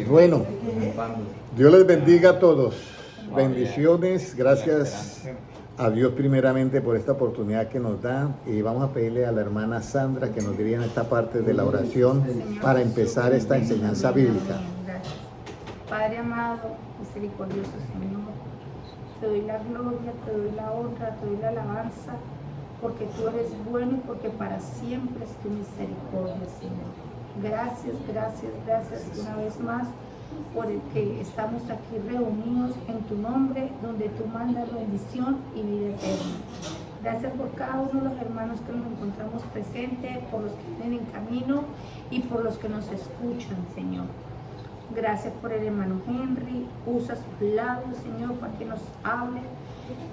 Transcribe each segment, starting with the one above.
Bueno, Dios les bendiga a todos. Bendiciones, gracias a Dios primeramente por esta oportunidad que nos da, y vamos a pedirle a la hermana Sandra que nos diría en esta parte de la oración para empezar esta enseñanza bíblica. Gracias. Padre amado, misericordioso Señor, te doy la gloria, te doy la honra, te doy la alabanza, porque tú eres bueno y porque para siempre es tu misericordia, Señor. Gracias, gracias, gracias una vez más por el que estamos aquí reunidos en tu nombre, donde tú mandas bendición y vida eterna. Gracias por cada uno de los hermanos que nos encontramos presentes, por los que vienen en camino y por los que nos escuchan, Señor. Gracias por el hermano Henry. Usa sus labios, Señor, para que nos hable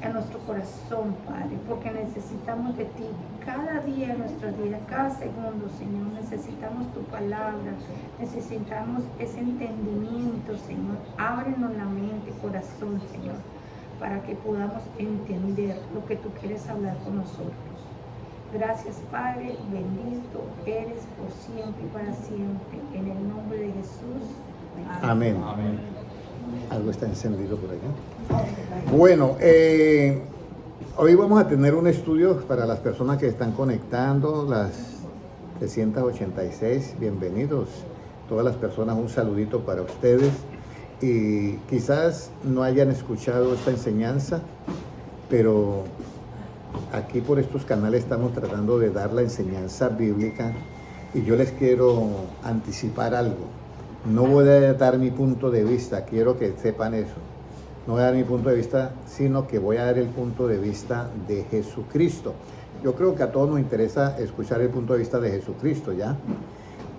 a nuestro corazón, Padre, porque necesitamos de ti cada día de nuestra vida, cada segundo, Señor. Necesitamos tu palabra, necesitamos ese entendimiento, Señor. Ábrenos la mente, corazón, Señor, para que podamos entender lo que tú quieres hablar con nosotros. Gracias, Padre, bendito eres por siempre y para siempre, en el nombre de Jesús. Amén. Amén. Algo está encendido por acá. Bueno, hoy vamos a tener un estudio para las personas que están conectando, las 386, bienvenidos. Todas las personas, un saludito para ustedes. Y quizás no hayan escuchado esta enseñanza, pero aquí por estos canales estamos tratando de dar la enseñanza bíblica, y yo les quiero anticipar algo. No voy a dar mi punto de vista, quiero que sepan eso. No voy a dar mi punto de vista, sino que voy a dar el punto de vista de Jesucristo. Yo creo que a todos nos interesa escuchar el punto de vista de Jesucristo, ¿ya?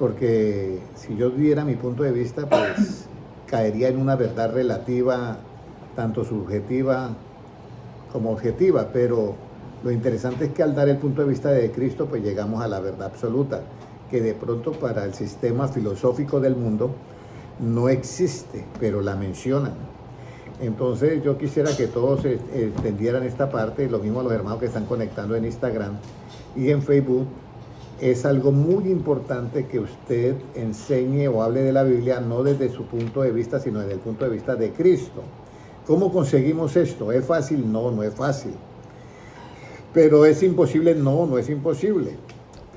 Porque si yo diera mi punto de vista, pues caería en una verdad relativa, tanto subjetiva como objetiva. Pero lo interesante es que al dar el punto de vista de Cristo, pues llegamos a la verdad absoluta, que de pronto para el sistema filosófico del mundo no existe, pero la mencionan. Entonces yo quisiera que todos entendieran esta parte, y lo mismo los hermanos que están conectando en Instagram y en Facebook. Es algo muy importante que usted enseñe o hable de la Biblia, no desde su punto de vista, sino desde el punto de vista de Cristo. ¿Cómo conseguimos esto? ¿Es fácil? No, no es fácil. ¿Pero es imposible? No, no es imposible.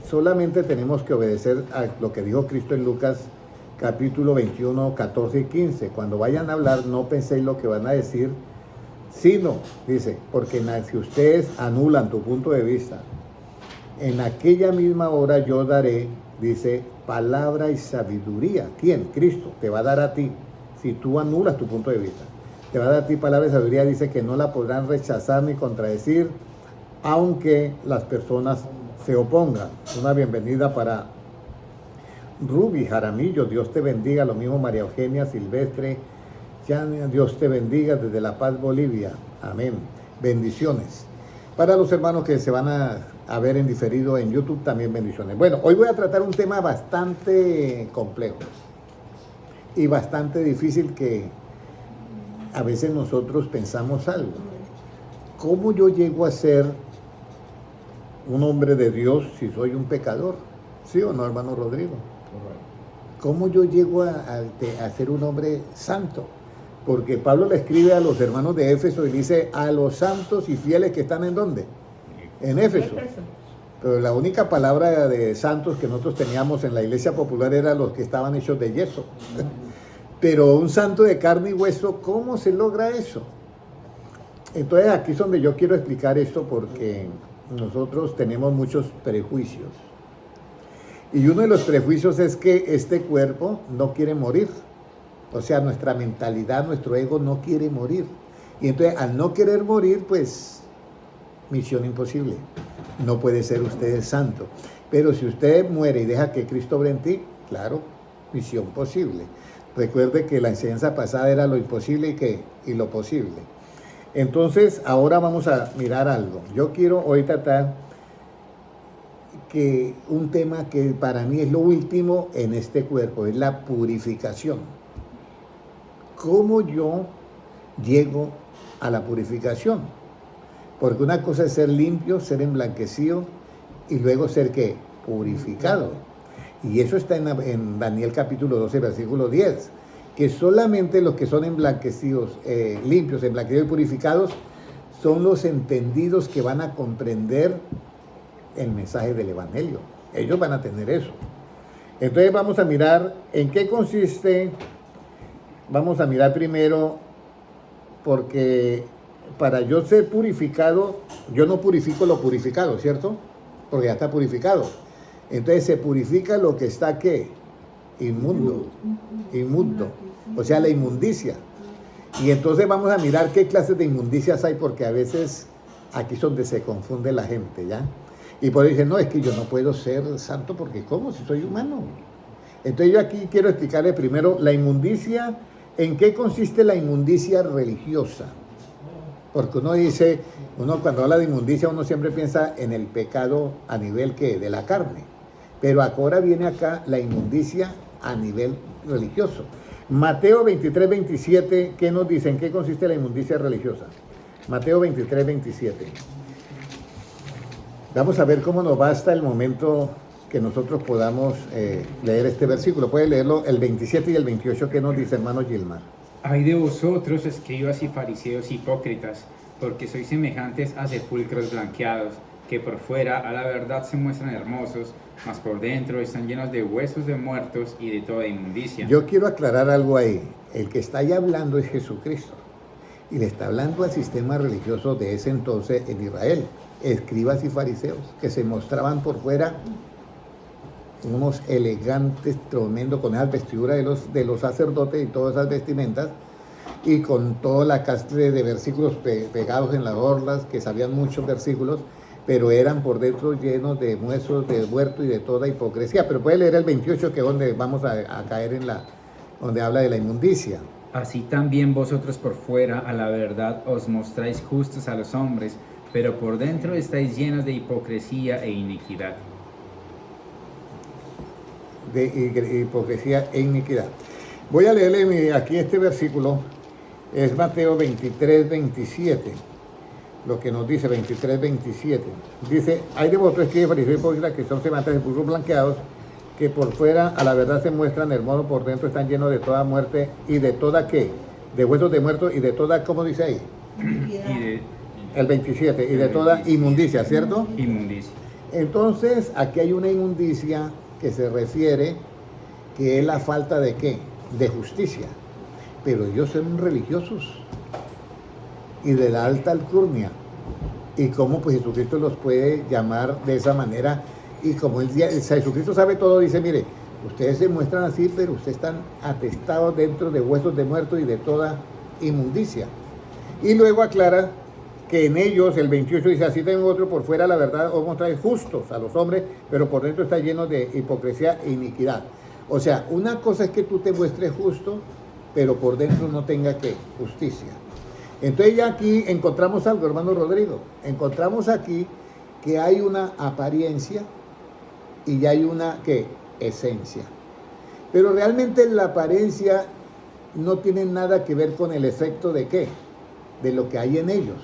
Solamente tenemos que obedecer a lo que dijo Cristo en Lucas capítulo 21, 14 y 15. Cuando vayan a hablar, no penséis lo que van a decir, sino, dice, porque si ustedes anulan tu punto de vista, en aquella misma hora yo daré, dice, palabra y sabiduría. ¿Quién? Cristo te va a dar a ti, si tú anulas tu punto de vista. Te va a dar a ti palabra y sabiduría, dice que no la podrán rechazar ni contradecir, aunque las personas se opongan. Una bienvenida para Ruby Jaramillo, Dios te bendiga. Lo mismo María Eugenia Silvestre, Dios te bendiga desde La Paz, Bolivia. Amén. Bendiciones. Para los hermanos que se van a ver en diferido en YouTube, también bendiciones. Bueno, hoy voy a tratar un tema bastante complejo y bastante difícil, que a veces nosotros pensamos algo. ¿Cómo yo llego a ser un hombre de Dios si soy un pecador? ¿Sí o no, hermano Rodrigo? ¿Cómo yo llego a ser un hombre santo? Porque Pablo le escribe a los hermanos de Éfeso y dice a los santos y fieles que están ¿en dónde? En Éfeso. Pero la única palabra de santos que nosotros teníamos en la iglesia popular era los que estaban hechos de yeso. Pero un santo de carne y hueso, ¿cómo se logra eso? Entonces aquí es donde yo quiero explicar esto, porque nosotros tenemos muchos prejuicios. Y uno de los prejuicios es que este cuerpo no quiere morir. O sea, nuestra mentalidad, nuestro ego no quiere morir. Y entonces, al no querer morir, pues, misión imposible. No puede ser usted santo. Pero si usted muere y deja que Cristo obre en ti, claro, misión posible. Recuerde que la enseñanza pasada era lo imposible y lo posible. Entonces, ahora vamos a mirar algo. Yo quiero hoy tratar que un tema que para mí es lo último en este cuerpo, es la purificación. ¿Cómo yo llego a la purificación? Porque una cosa es ser limpio, ser emblanquecido, y luego ser ¿qué? purificado. Y eso está en Daniel capítulo 12, versículo 10, que solamente los que son emblanquecidos, limpios, emblanquecidos y purificados, son los entendidos que van a comprender el mensaje del Evangelio. Ellos van a tener eso. Entonces vamos a mirar en qué consiste. Vamos a mirar primero, porque para yo ser purificado, yo no purifico lo purificado, ¿cierto? Porque ya está purificado. Entonces se purifica lo que está, ¿qué? Inmundo. O sea, la inmundicia. Y entonces vamos a mirar qué clases de inmundicias hay, porque a veces aquí es donde se confunde la gente, ¿ya? Y por eso dicen, no, es que yo no puedo ser santo, porque ¿cómo? Si soy humano. Entonces yo aquí quiero explicarle primero la inmundicia. ¿En qué consiste la inmundicia religiosa? Porque uno dice, cuando habla de inmundicia, uno siempre piensa en el pecado a nivel de la carne. Pero ahora viene acá la inmundicia a nivel religioso. Mateo 23, 27, ¿qué nos dice? ¿En qué consiste la inmundicia religiosa? Mateo 23, 27. Vamos a ver cómo nos va hasta el momento que nosotros podamos leer este versículo. Puede leerlo el 27 y el 28, ¿qué nos dice, hermano Gilmar? Ay de vosotros, escribas y fariseos hipócritas, porque sois semejantes a sepulcros blanqueados, que por fuera a la verdad se muestran hermosos, mas por dentro están llenos de huesos de muertos y de toda inmundicia. Yo quiero aclarar algo ahí. El que está ahí hablando es Jesucristo. Y le está hablando al sistema religioso de ese entonces en Israel. Escribas y fariseos, que se mostraban por fuera unos elegantes, tremendo, con esas vestiduras de los sacerdotes y todas esas vestimentas, y con toda la castre de versículos pegados en las orlas, que sabían muchos versículos, pero eran por dentro llenos de huesos de muerto y de toda hipocresía. Pero puede leer el 28, que es donde vamos a caer donde habla de la inmundicia. Así también vosotros por fuera a la verdad os mostráis justos a los hombres, pero por dentro estáis llenos de hipocresía e iniquidad. De hipocresía e iniquidad. Voy a leerle aquí este versículo, es Mateo 23, 27, lo que nos dice 23, 27. Dice, hay de vosotros escribas, fariseos y hipócritas, que son semejantes de sepulcros blanqueados, que por fuera a la verdad se muestran hermosos, por dentro están llenos de toda muerte y de toda, ¿qué? De huesos de muertos y de toda, ¿cómo dice ahí? El 27, y de toda inmundicia, ¿cierto? Inmundicia. Entonces, aquí hay una inmundicia que se refiere que es la falta de ¿qué? De justicia. Pero ellos son religiosos y de la alta alcurnia. Y cómo pues Jesucristo los puede llamar de esa manera. Y como Jesucristo sabe todo, dice, mire, ustedes se muestran así, pero ustedes están atestados dentro de huesos de muertos y de toda inmundicia. Y luego aclara que en ellos, el 28 dice, así tengo otro por fuera, la verdad, os mostráis justos a los hombres, pero por dentro está lleno de hipocresía e iniquidad. O sea, una cosa es que tú te muestres justo, pero por dentro no tenga ¿qué? Justicia. Entonces ya aquí encontramos algo, hermano Rodrigo. Encontramos aquí que hay una apariencia y ya hay una ¿qué? Esencia. Pero realmente la apariencia no tiene nada que ver con el efecto de ¿qué? De lo que hay en ellos.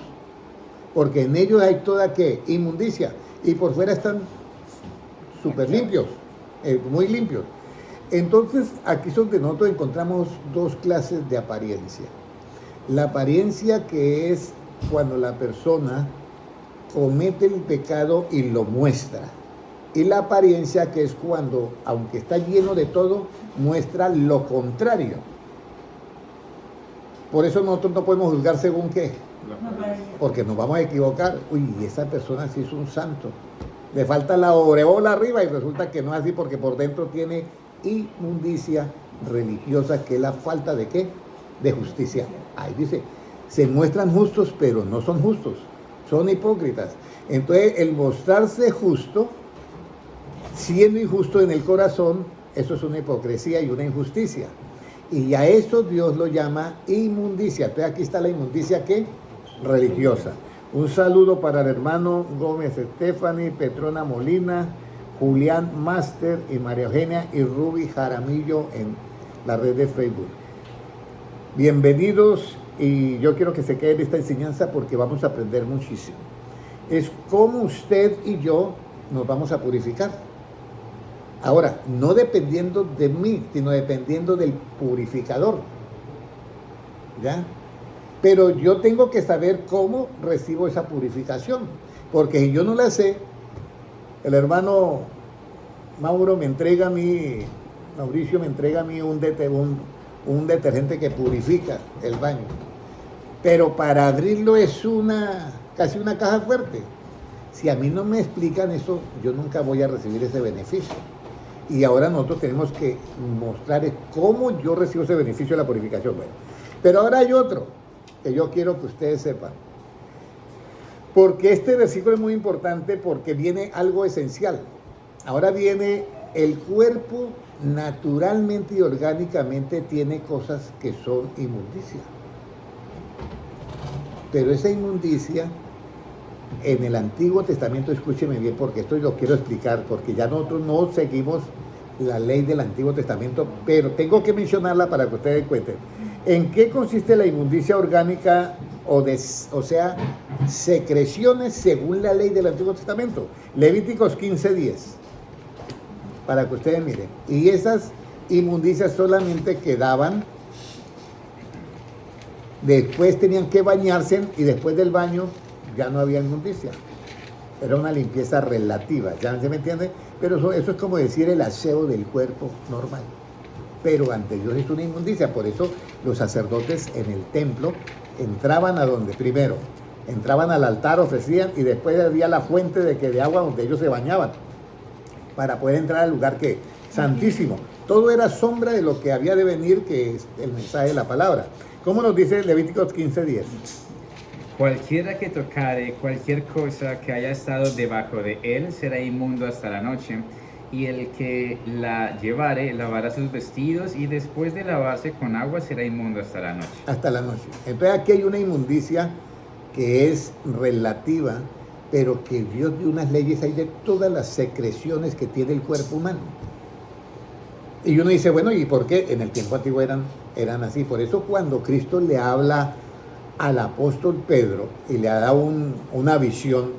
Porque en ellos hay toda ¿qué? Inmundicia. Y por fuera están súper limpios, muy limpios. Entonces, aquí es donde nosotros encontramos dos clases de apariencia. La apariencia que es cuando la persona comete el pecado y lo muestra. Y la apariencia que es cuando, aunque está lleno de todo, muestra lo contrario. Por eso nosotros no podemos juzgar según qué. Porque nos vamos a equivocar. Uy, esa persona sí es un santo. Le falta la aureola arriba y resulta que no es así, porque por dentro tiene inmundicia religiosa, que es la falta de ¿qué? De justicia. Ahí dice, se muestran justos, pero no son justos, son hipócritas. Entonces, el mostrarse justo, siendo injusto en el corazón, eso es una hipocresía y una injusticia. Y a eso Dios lo llama inmundicia. Entonces, aquí está la inmundicia, ¿qué? Religiosa. Un saludo para el hermano Gómez Stephanie, Petrona Molina, Julián Master y María Eugenia y Ruby Jaramillo en la red de Facebook. Bienvenidos, y yo quiero que se quede en esta enseñanza porque vamos a aprender muchísimo. Es cómo usted y yo nos vamos a purificar. Ahora, no dependiendo de mí, sino dependiendo del purificador. ¿Ya? Pero yo tengo que saber cómo recibo esa purificación. Porque si yo no la sé, el hermano Mauricio me entrega a mí un detergente que purifica el baño. Pero para abrirlo es casi una caja fuerte. Si a mí no me explican eso, yo nunca voy a recibir ese beneficio. Y ahora nosotros tenemos que mostrar cómo yo recibo ese beneficio de la purificación. Bueno, pero ahora hay otro que yo quiero que ustedes sepan. Porque este versículo es muy importante porque viene algo esencial. Ahora viene el cuerpo naturalmente y orgánicamente tiene cosas que son inmundicia. Pero esa inmundicia en el Antiguo Testamento, escúcheme bien porque esto lo quiero explicar, porque ya nosotros no seguimos la ley del Antiguo Testamento, pero tengo que mencionarla para que ustedes cuenten. ¿En qué consiste la inmundicia orgánica o sea, secreciones según la ley del Antiguo Testamento? Levíticos 15:10, para que ustedes miren. Y esas inmundicias solamente quedaban, después tenían que bañarse y después del baño ya no había inmundicia. Era una limpieza relativa, ¿ya se me entiende? Pero eso es como decir el aseo del cuerpo normal. Pero ante Dios es una inmundicia. Por eso los sacerdotes en el templo entraban a donde, primero, entraban al altar, ofrecían, y después había la fuente de agua donde ellos se bañaban, para poder entrar al lugar que santísimo. Todo era sombra de lo que había de venir, que es el mensaje de la palabra. ¿Cómo nos dice Levíticos 15:10? Cualquiera que tocare cualquier cosa que haya estado debajo de él será inmundo hasta la noche, y el que la llevare lavará sus vestidos, y después de lavarse con agua será inmundo hasta la noche. Hasta la noche. Entonces aquí hay una inmundicia que es relativa, pero que Dios dio unas leyes ahí de todas las secreciones que tiene el cuerpo humano. Y uno dice, bueno, ¿y por qué? En el tiempo antiguo eran así. Por eso cuando Cristo le habla al apóstol Pedro y le da una visión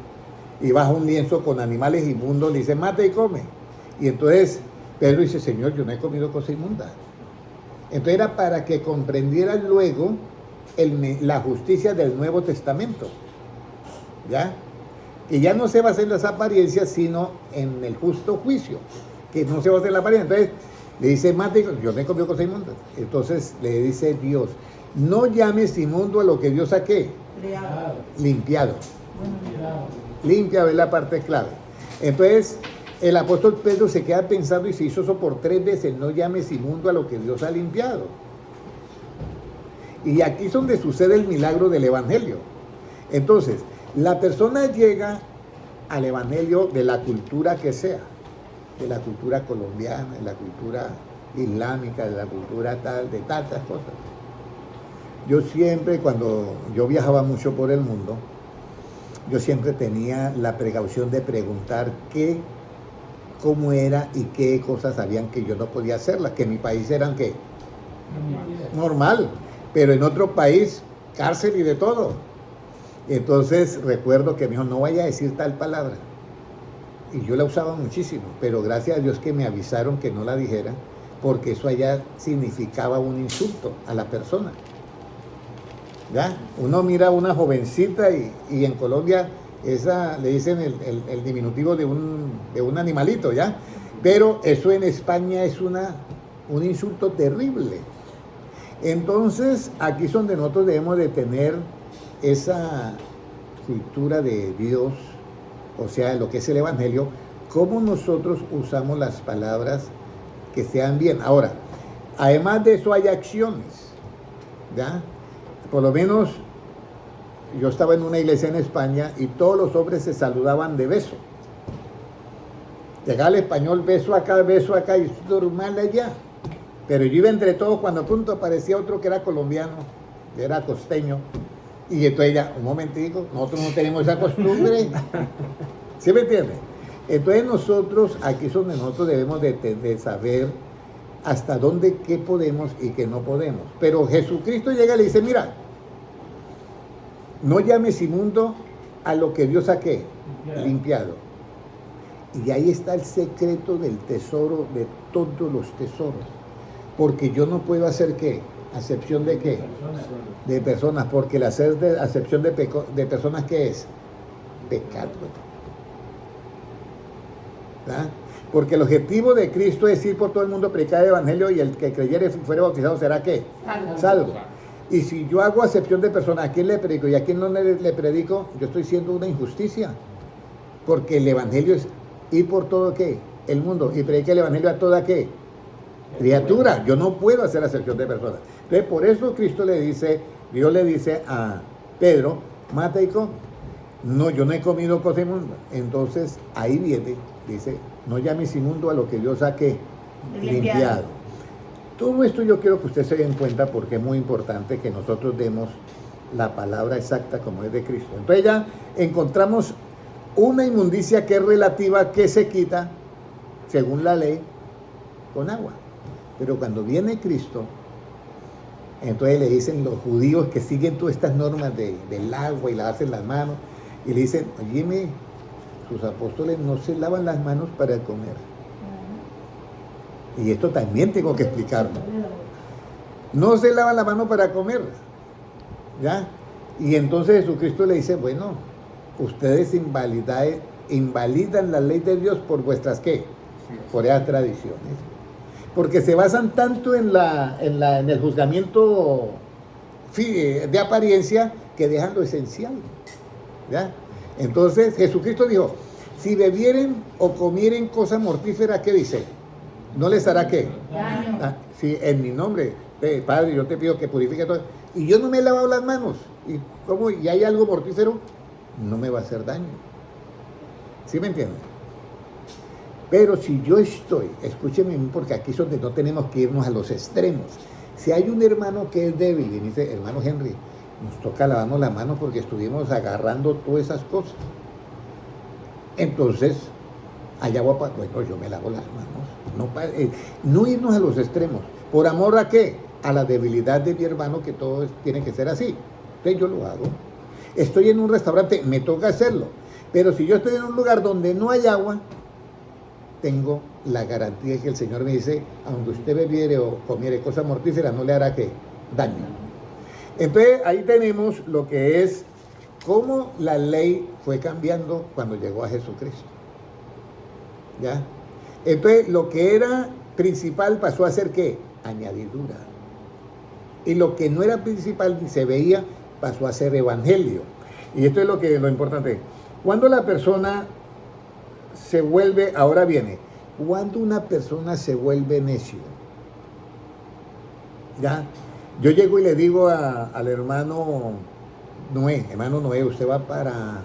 y baja un lienzo con animales inmundos, le dice, mata y come. Y entonces Pedro dice, Señor, yo no he comido cosa inmunda. Entonces era para que comprendieran luego la justicia del Nuevo Testamento. ¿Ya? Que ya no se basa en las apariencias, sino en el justo juicio. Que no se basa en la apariencia. Entonces le dice, mate, yo no he comido cosa inmunda. Entonces le dice Dios, no llames inmundo a lo que Dios saque. Limpiado. Limpiado es la parte clave. Entonces el apóstol Pedro se queda pensando y se hizo eso por 3 veces, no llames inmundo a lo que Dios ha limpiado. Y aquí es donde sucede el milagro del evangelio. Entonces, la persona llega al evangelio de la cultura que sea, de la cultura colombiana, de la cultura islámica, de la cultura tal, de tantas cosas. Yo siempre, cuando yo viajaba mucho por el mundo, yo siempre tenía la precaución de preguntar cómo era y qué cosas sabían que yo no podía hacerlas, que en mi país eran ¿qué? Normal, pero en otro país, cárcel y de todo. Entonces recuerdo que me dijo, no vaya a decir tal palabra. Y yo la usaba muchísimo, pero gracias a Dios que me avisaron que no la dijera, porque eso allá significaba un insulto a la persona. ¿Ya? Uno mira a una jovencita y en Colombia le dicen el diminutivo de un animalito, ¿ya? Pero eso en España es un insulto terrible. Entonces, aquí es donde nosotros debemos de tener esa cultura de Dios, o sea, lo que es el Evangelio, cómo nosotros usamos las palabras que sean bien. Ahora, además de eso hay acciones, ¿ya? Por lo menos yo estaba en una iglesia en España y todos los hombres se saludaban de beso. Llegaba el español, beso acá, y es normal allá. Pero yo iba entre todos cuando a punto aparecía otro que era colombiano, que era costeño. Y entonces ya, un momentico, nosotros no tenemos esa costumbre. ¿Sí me entiende? Entonces nosotros, aquí es donde nosotros debemos de saber hasta dónde, qué podemos y qué no podemos. Pero Jesucristo llega y le dice, mira, no llames inmundo a lo que Dios ha ¿qué? Limpiado. Y ahí está el secreto del tesoro, de todos los tesoros. Porque yo no puedo hacer ¿qué? ¿Acepción de qué? De personas. Porque el hacer de acepción de personas, ¿qué es? Pecado. ¿Verdad? Porque el objetivo de Cristo es ir por todo el mundo, predicar el evangelio, y el que creyere y fuere bautizado será ¿qué? Salvo. Y si yo hago acepción de personas, ¿a quién le predico y a quién no le predico? Yo estoy haciendo una injusticia. Porque el evangelio es ir por todo ¿qué? El mundo, y predicar el evangelio a toda ¿qué? Criatura. Yo no puedo hacer acepción de personas. Entonces, por eso Cristo le dice, Dios le dice a Pedro, mata y come. No, yo no he comido cosa inmunda. Entonces, ahí viene, dice, no llames inmundo a lo que Dios ha ¿qué? Limpiado. Todo esto yo quiero que usted se den cuenta porque es muy importante que nosotros demos la palabra exacta como es de Cristo. Entonces ya encontramos una inmundicia que es relativa, que se quita, según la ley, con agua. Pero cuando viene Cristo, entonces le dicen los judíos que siguen todas estas normas del agua y lavarse las manos, y le dicen, óyeme, sus apóstoles no se lavan las manos para comer. Y esto también tengo que explicarlo. No se lavan la mano para comer. ¿Ya? Y entonces Jesucristo le dice, bueno, ustedes invalidan la ley de Dios por vuestras ¿qué? Por esas tradiciones. Porque se basan tanto en el juzgamiento de apariencia que dejan lo esencial. ¿Ya? Entonces Jesucristo dijo, si bebieren o comieren cosa mortífera, ¿qué dice? ¿No les hará qué? Daño. Sí, en mi nombre, Padre, yo te pido que purifique todo. Y yo no me he lavado las manos. ¿Y cómo? ¿Y hay algo mortífero? No me va a hacer daño. ¿Sí me entienden? Pero si yo estoy, escúcheme, porque aquí es donde no tenemos que irnos a los extremos. Si hay un hermano que es débil, y dice, hermano Henry, nos toca lavarnos las manos porque estuvimos agarrando todas esas cosas. Entonces, allá voy a, bueno, yo me lavo las manos. No irnos a los extremos. ¿Por amor a qué? A la debilidad de mi hermano, que todo tiene que ser así. Entonces yo lo hago. Estoy en un restaurante, me toca hacerlo. Pero si yo estoy en un lugar donde no hay agua, tengo la garantía que el Señor me dice, aunque usted bebiere o comiere cosas mortíferas, no le hará ¿qué? Daño. Entonces ahí tenemos lo que es cómo la ley fue cambiando cuando llegó a Jesucristo. ¿Ya? Entonces lo que era principal pasó a ser ¿qué? Añadidura. Y lo que no era principal ni se veía pasó a ser evangelio. Y esto es lo importante. Cuando la persona se vuelve, ahora viene, cuando una persona se vuelve necio, ¿ya? Yo llego y le digo al hermano Noé, usted va para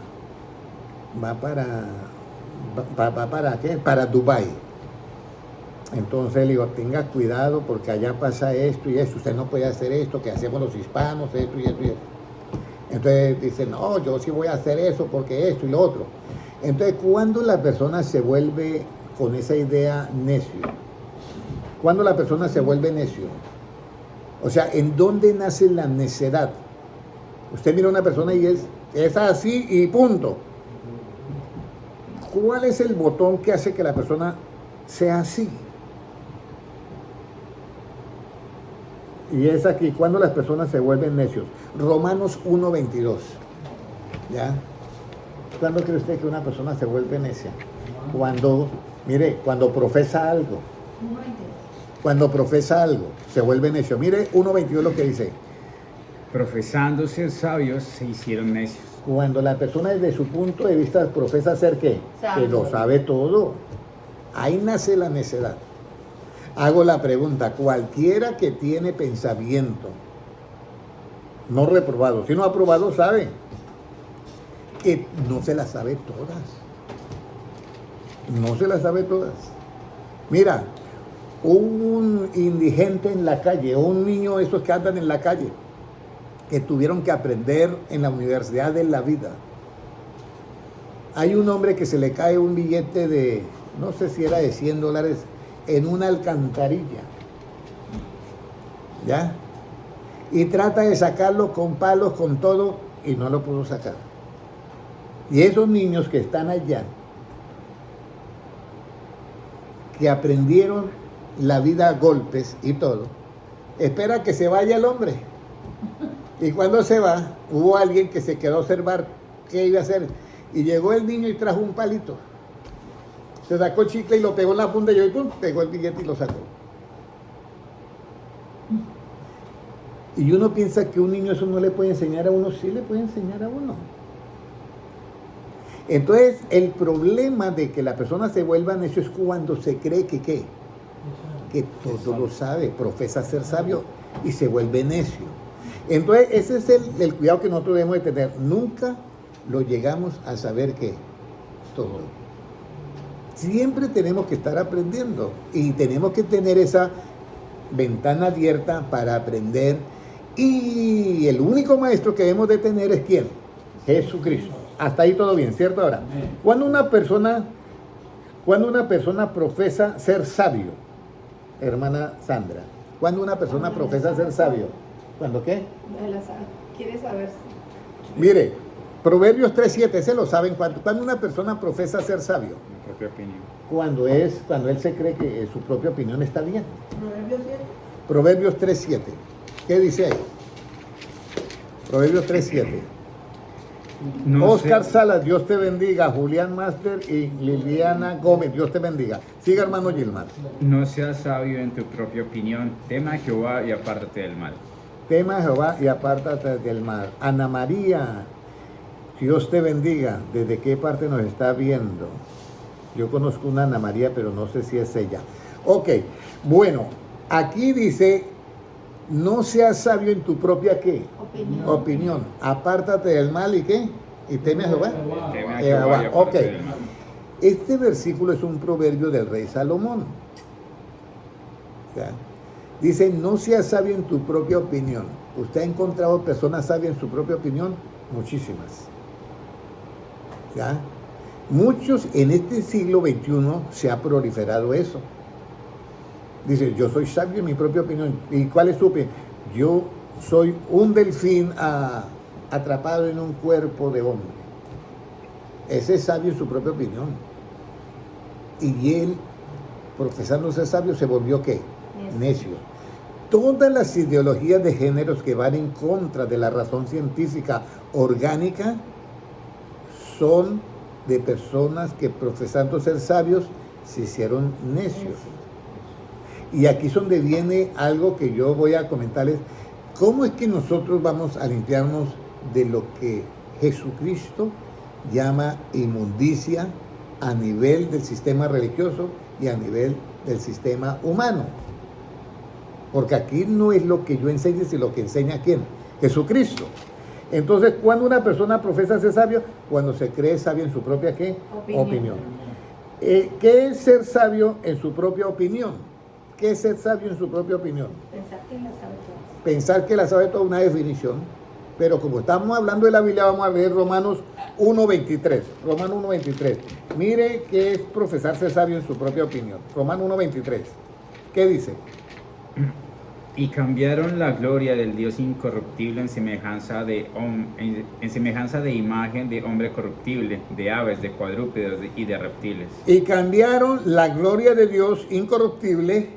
¿qué? Para Dubái. Entonces le digo, tenga cuidado porque allá pasa esto y esto, usted no puede hacer esto que hacemos los hispanos, esto y esto y esto. Entonces dice, no, yo sí voy a hacer eso porque esto y lo otro. Entonces, ¿cuándo la persona se vuelve con esa idea necio? ¿Cuándo la persona se vuelve necio? O sea, ¿en dónde nace la necedad? Usted mira a una persona y es así y punto. ¿Cuál es el botón que hace que la persona sea así? Y es aquí, cuando las personas se vuelven necios. Romanos 1:22. ¿Ya? ¿Cuándo cree usted que una persona se vuelve necia? Cuando profesa algo. Cuando profesa algo, se vuelve necio. Mire 1:22 lo que dice. Profesando ser sabios, se hicieron necios. Cuando la persona desde su punto de vista profesa ser ¿qué? Que lo sabe todo. Ahí nace la necedad. Hago la pregunta, cualquiera que tiene pensamiento no reprobado, si no aprobado, sabe que no se las sabe todas. No se las sabe todas. Mira, un indigente en la calle, o un niño de esos que andan en la calle, que tuvieron que aprender en la universidad de la vida. Hay un hombre que se le cae un billete de, no sé si era de $100, en una alcantarilla. ¿Ya? Y trata de sacarlo con palos, con todo, y no lo pudo sacar. Y esos niños que están allá, que aprendieron la vida a golpes y todo, espera que se vaya el hombre. Y cuando se va, hubo alguien que se quedó a observar qué iba a hacer. Y llegó el niño y trajo un palito. Se sacó el chicle y lo pegó en la punta y pum, pegó el billete y lo sacó. Y uno piensa que un niño eso no le puede enseñar a uno, sí le puede enseñar a uno. Entonces, el problema de que la persona se vuelva necio es cuando se cree que ¿qué? Que todo lo sabe, profesa ser sabio y se vuelve necio. Entonces, ese es el cuidado que nosotros debemos de tener. Nunca lo llegamos a saber que todo. Siempre tenemos que estar aprendiendo y tenemos que tener esa ventana abierta para aprender. Y el único maestro que debemos de tener es ¿quién? Jesucristo. Hasta ahí todo bien, ¿cierto? Ahora, cuando una persona profesa ser sabio, hermana Sandra, cuando una persona profesa ser sabio, ¿cuándo qué? ¿Quieres saber? Mire, Proverbios 3:7, ese lo saben, cuando una persona profesa ser sabio, Mi propia opinión. cuando él se cree que su propia opinión está bien. Proverbios 7. Proverbios 3:7, ¿qué dice ahí? Proverbios 3:7. No Oscar sé- Salas, Dios te bendiga. Julián Master y Liliana Gómez, Dios te bendiga. Siga, hermano Gilmar. No seas sabio en tu propia opinión, tema a Jehová y apártate del mal. Tema a Jehová y apártate del mal. Ana María, Dios te bendiga. ¿Desde qué parte nos está viendo? Yo conozco una Ana María, pero no sé si es ella. Ok, bueno, aquí dice, no seas sabio en tu propia ¿qué? Opinión. Apártate del mal y ¿qué? Y teme a Jehová. Tema a Jehová, Jehová y apártate ok. del mal. Este versículo es un proverbio del rey Salomón. ¿Ya? Dice, no seas sabio en tu propia opinión. ¿Usted ha encontrado personas sabias en su propia opinión? Muchísimas. ¿Ya? Muchos en este siglo XXI se ha proliferado eso. Dice, yo soy sabio en mi propia opinión. ¿Y cuál es su opinión? Yo soy un delfín atrapado en un cuerpo de hombre. Ese es sabio en su propia opinión. Y él, profesando ser sabio, se volvió ¿qué? Necio. Todas las ideologías de géneros que van en contra de la razón científica orgánica son de personas que profesando ser sabios se hicieron necios. Y aquí es donde viene algo que yo voy a comentarles. ¿Cómo es que nosotros vamos a limpiarnos de lo que Jesucristo llama inmundicia a nivel del sistema religioso y a nivel del sistema humano? Porque aquí no es lo que yo enseñe, sino lo que enseña ¿quién? Jesucristo. Entonces, cuando una persona profesa ser sabio, cuando se cree sabio en su propia ¿qué? Opinión. ¿Qué es ser sabio en su propia opinión? ¿Qué es ser sabio en su propia opinión? Pensar que la sabe todas. Pensar que la sabe toda una definición, pero como estamos hablando de la Biblia, vamos a leer Romanos 1:23. Romanos 1:23. Mire qué es profesar ser sabio en su propia opinión. Romanos 1:23. ¿Qué dice? Y cambiaron la gloria del Dios incorruptible en semejanza de imagen de hombre corruptible, de aves, de cuadrúpedos y de reptiles. Y cambiaron la gloria de Dios incorruptible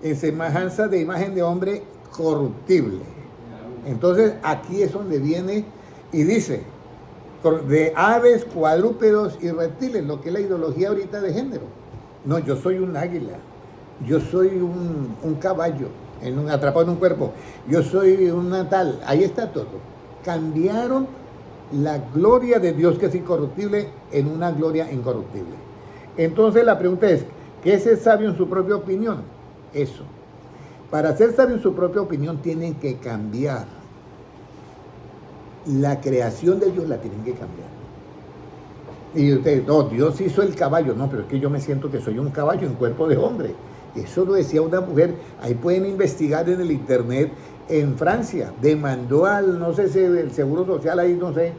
en semejanza de imagen de hombre corruptible. Entonces aquí es donde viene y dice, de aves, cuadrúpedos y reptiles, lo que es la ideología ahorita de género. No, yo soy un águila, yo soy un caballo, atrapado en un cuerpo, yo soy una tal, ahí está todo. Cambiaron la gloria de Dios que es incorruptible en una gloria incorruptible. Entonces la pregunta es, ¿qué es ser sabio en su propia opinión? Eso. Para ser sabio en su propia opinión tienen que cambiar. La creación de Dios la tienen que cambiar. Y ustedes, no, Dios hizo el caballo. No, pero es que yo me siento que soy un caballo en cuerpo de hombre. Eso lo decía una mujer. Ahí pueden investigar en el internet. En Francia demandó al, no sé si el Seguro Social ahí, no sé,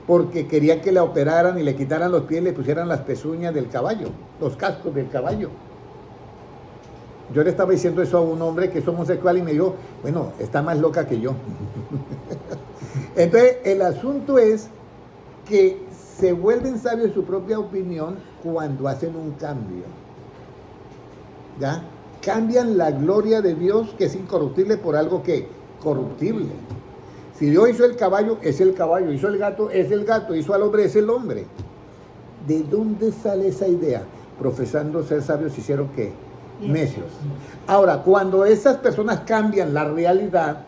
porque quería que la operaran y le quitaran los pies y le pusieran las pezuñas del caballo, los cascos del caballo. Yo le estaba diciendo eso a un hombre que es homosexual y me dijo, bueno, está más loca que yo. Entonces, el asunto es que se vuelven sabios en su propia opinión cuando hacen un cambio. ¿ya? Cambian la gloria de Dios, que es incorruptible, por algo que corruptible. Si Dios hizo el caballo, es el caballo. Hizo el gato, es el gato. Hizo al hombre, es el hombre. ¿De dónde sale esa idea? Profesando ser sabios, hicieron ¿qué? Necios. Ahora, cuando esas personas cambian la realidad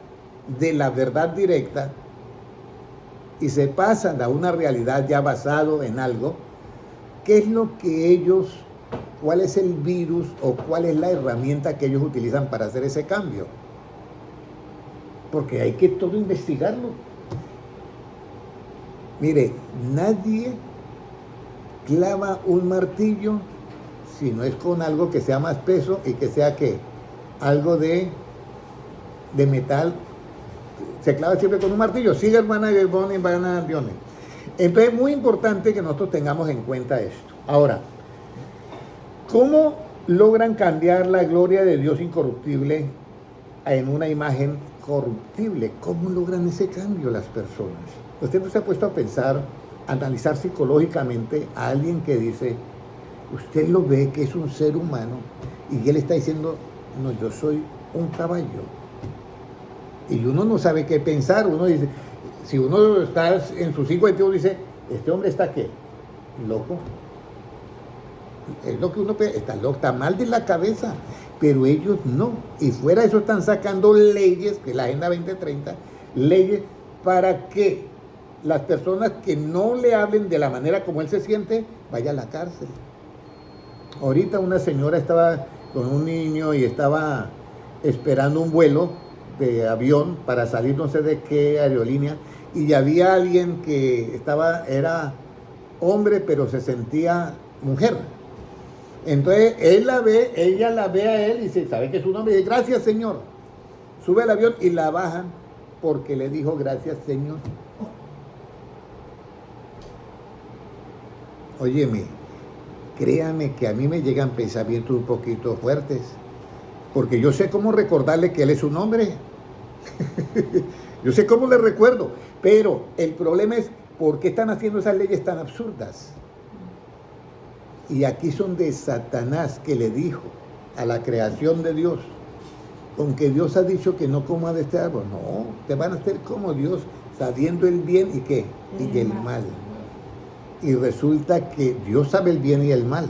de la verdad directa y se pasan a una realidad ya basado en algo, ¿qué es lo que ellos, cuál es el virus o cuál es la herramienta que ellos utilizan para hacer ese cambio? Porque hay que todo investigarlo. Mire, nadie clava un martillo si no es con algo que sea más peso y que sea ¿qué? Algo de metal. Se clava siempre con un martillo. Sigue, hermana Bonnie, hermana Dione. Entonces es muy importante que nosotros tengamos en cuenta esto. Ahora, ¿cómo logran cambiar la gloria de Dios incorruptible en una imagen corruptible? ¿Cómo logran ese cambio las personas? Usted no se ha puesto a pensar, a analizar psicológicamente a alguien que dice, usted lo ve que es un ser humano y él está diciendo, no, yo soy un caballo. Y uno no sabe qué pensar. Uno dice, si uno está en sus 51, dice, ¿este hombre está qué? Loco. Es lo que uno está loco, está mal de la cabeza. Pero ellos no. Y fuera de eso están sacando leyes, que es la Agenda 2030, leyes para que las personas que no le hablen de la manera como él se siente, vayan a la cárcel. Ahorita una señora estaba con un niño y estaba esperando un vuelo de avión para salir no sé de qué aerolínea, y había alguien que era hombre pero se sentía mujer. Entonces ella la ve a él y dice, ¿sabe que es un hombre? Y dice, gracias señor. Sube al avión y la bajan porque le dijo gracias señor. Óyeme, créame que a mí me llegan pensamientos un poquito fuertes, porque yo sé cómo recordarle que él es un hombre. Yo sé cómo le recuerdo, pero el problema es por qué están haciendo esas leyes tan absurdas. Y aquí son de Satanás, que le dijo a la creación de Dios, con que Dios ha dicho que no coma de este árbol. No, te van a hacer como Dios, sabiendo el bien y qué, y el mal. Y resulta que Dios sabe el bien y el mal,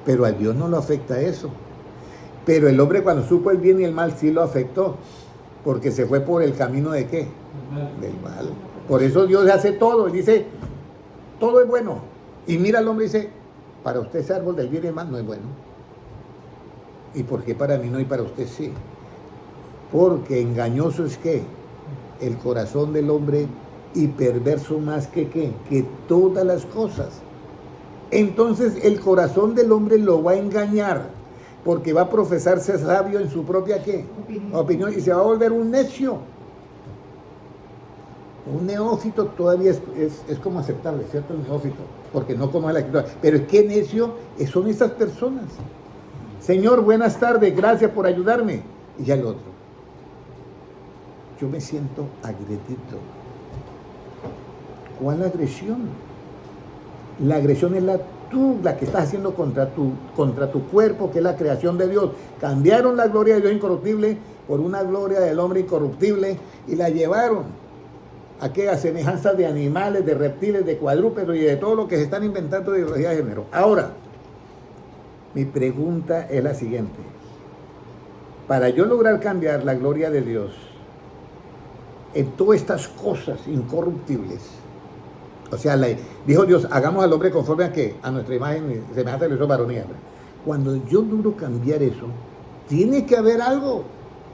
pero a Dios no lo afecta eso. Pero el hombre, cuando supo el bien y el mal, sí lo afectó, porque se fue por el camino de qué, del mal. Por eso Dios hace todo, y dice, todo es bueno. Y mira al hombre y dice, para usted ese árbol del bien y el mal no es bueno. ¿Y por qué para mí no y para usted sí? Porque engañoso es que el corazón del hombre, y perverso más que qué, que todas las cosas. Entonces el corazón del hombre lo va a engañar, porque va a profesarse sabio en su propia ¿qué? Opinión, y se va a volver un necio. Un neófito todavía es como aceptable, ¿cierto? El neófito, porque no conoce la escritura. Pero es que necio son esas personas. Señor, buenas tardes, gracias por ayudarme. Y ya el otro, yo me siento agredido. ¿Cuál agresión? La agresión es la que estás haciendo contra tu cuerpo, que es la creación de Dios. Cambiaron la gloria de Dios incorruptible por una gloria del hombre incorruptible y la llevaron a aquella semejanza de animales, de reptiles, de cuadrúpedos y de todo lo que se están inventando de ideología de género. Ahora, mi pregunta es la siguiente. Para yo lograr cambiar la gloria de Dios en todas estas cosas incorruptibles, o sea, dijo Dios, hagamos al hombre conforme a qué, a nuestra imagen y semejanza de los varón y hembra. Cuando yo logro cambiar eso, tiene que haber algo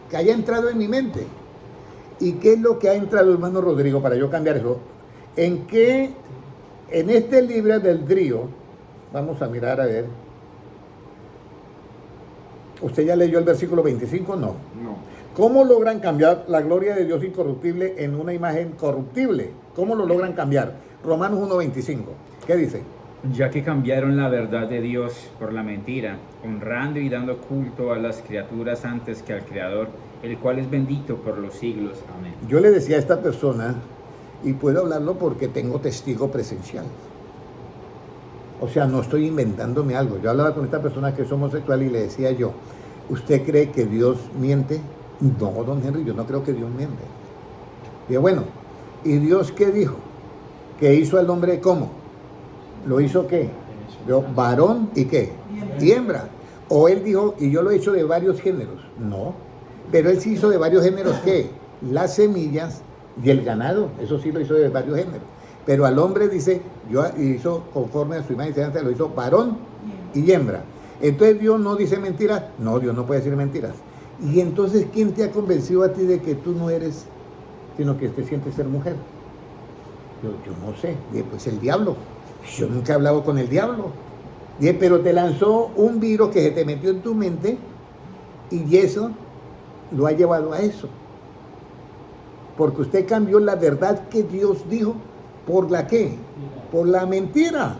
que haya entrado en mi mente. ¿Y qué es lo que ha entrado, hermano Rodrigo, para yo cambiar eso? En este libre albedrío, vamos a mirar a ver. ¿Usted ya leyó el versículo 25? No. ¿Cómo logran cambiar la gloria de Dios incorruptible en una imagen corruptible? ¿Cómo lo logran cambiar? Romanos 1:25. ¿Qué dice? Ya que cambiaron la verdad de Dios por la mentira, honrando y dando culto a las criaturas antes que al Creador, el cual es bendito por los siglos. Amén. Yo le decía a esta persona, y puedo hablarlo porque tengo testigo presencial. O sea, no estoy inventándome algo. Yo hablaba con esta persona que es homosexual y le decía yo, ¿usted cree que Dios miente? No, don Henry, yo no creo que Dios miente. Y bueno, ¿y Dios qué dijo? ¿Que hizo al hombre cómo? ¿Lo hizo qué? Yo, varón y qué? Y hembra. O él dijo, y yo lo he hecho de varios géneros. No, pero él sí hizo de varios géneros, ¿qué? Las semillas y el ganado, eso sí lo hizo de varios géneros. Pero al hombre dice, yo hizo conforme a su imagen y semejanza, lo hizo varón y hembra. Entonces Dios no dice mentiras. No, Dios no puede decir mentiras. Y entonces, ¿quién te ha convencido a ti de que tú no eres, sino que te sientes ser mujer? Yo no sé. Dije, pues el diablo. Yo nunca he hablado con el diablo. Dije, pero te lanzó un virus que se te metió en tu mente y eso lo ha llevado a eso. Porque usted cambió la verdad que Dios dijo por la ¿qué? Por la mentira.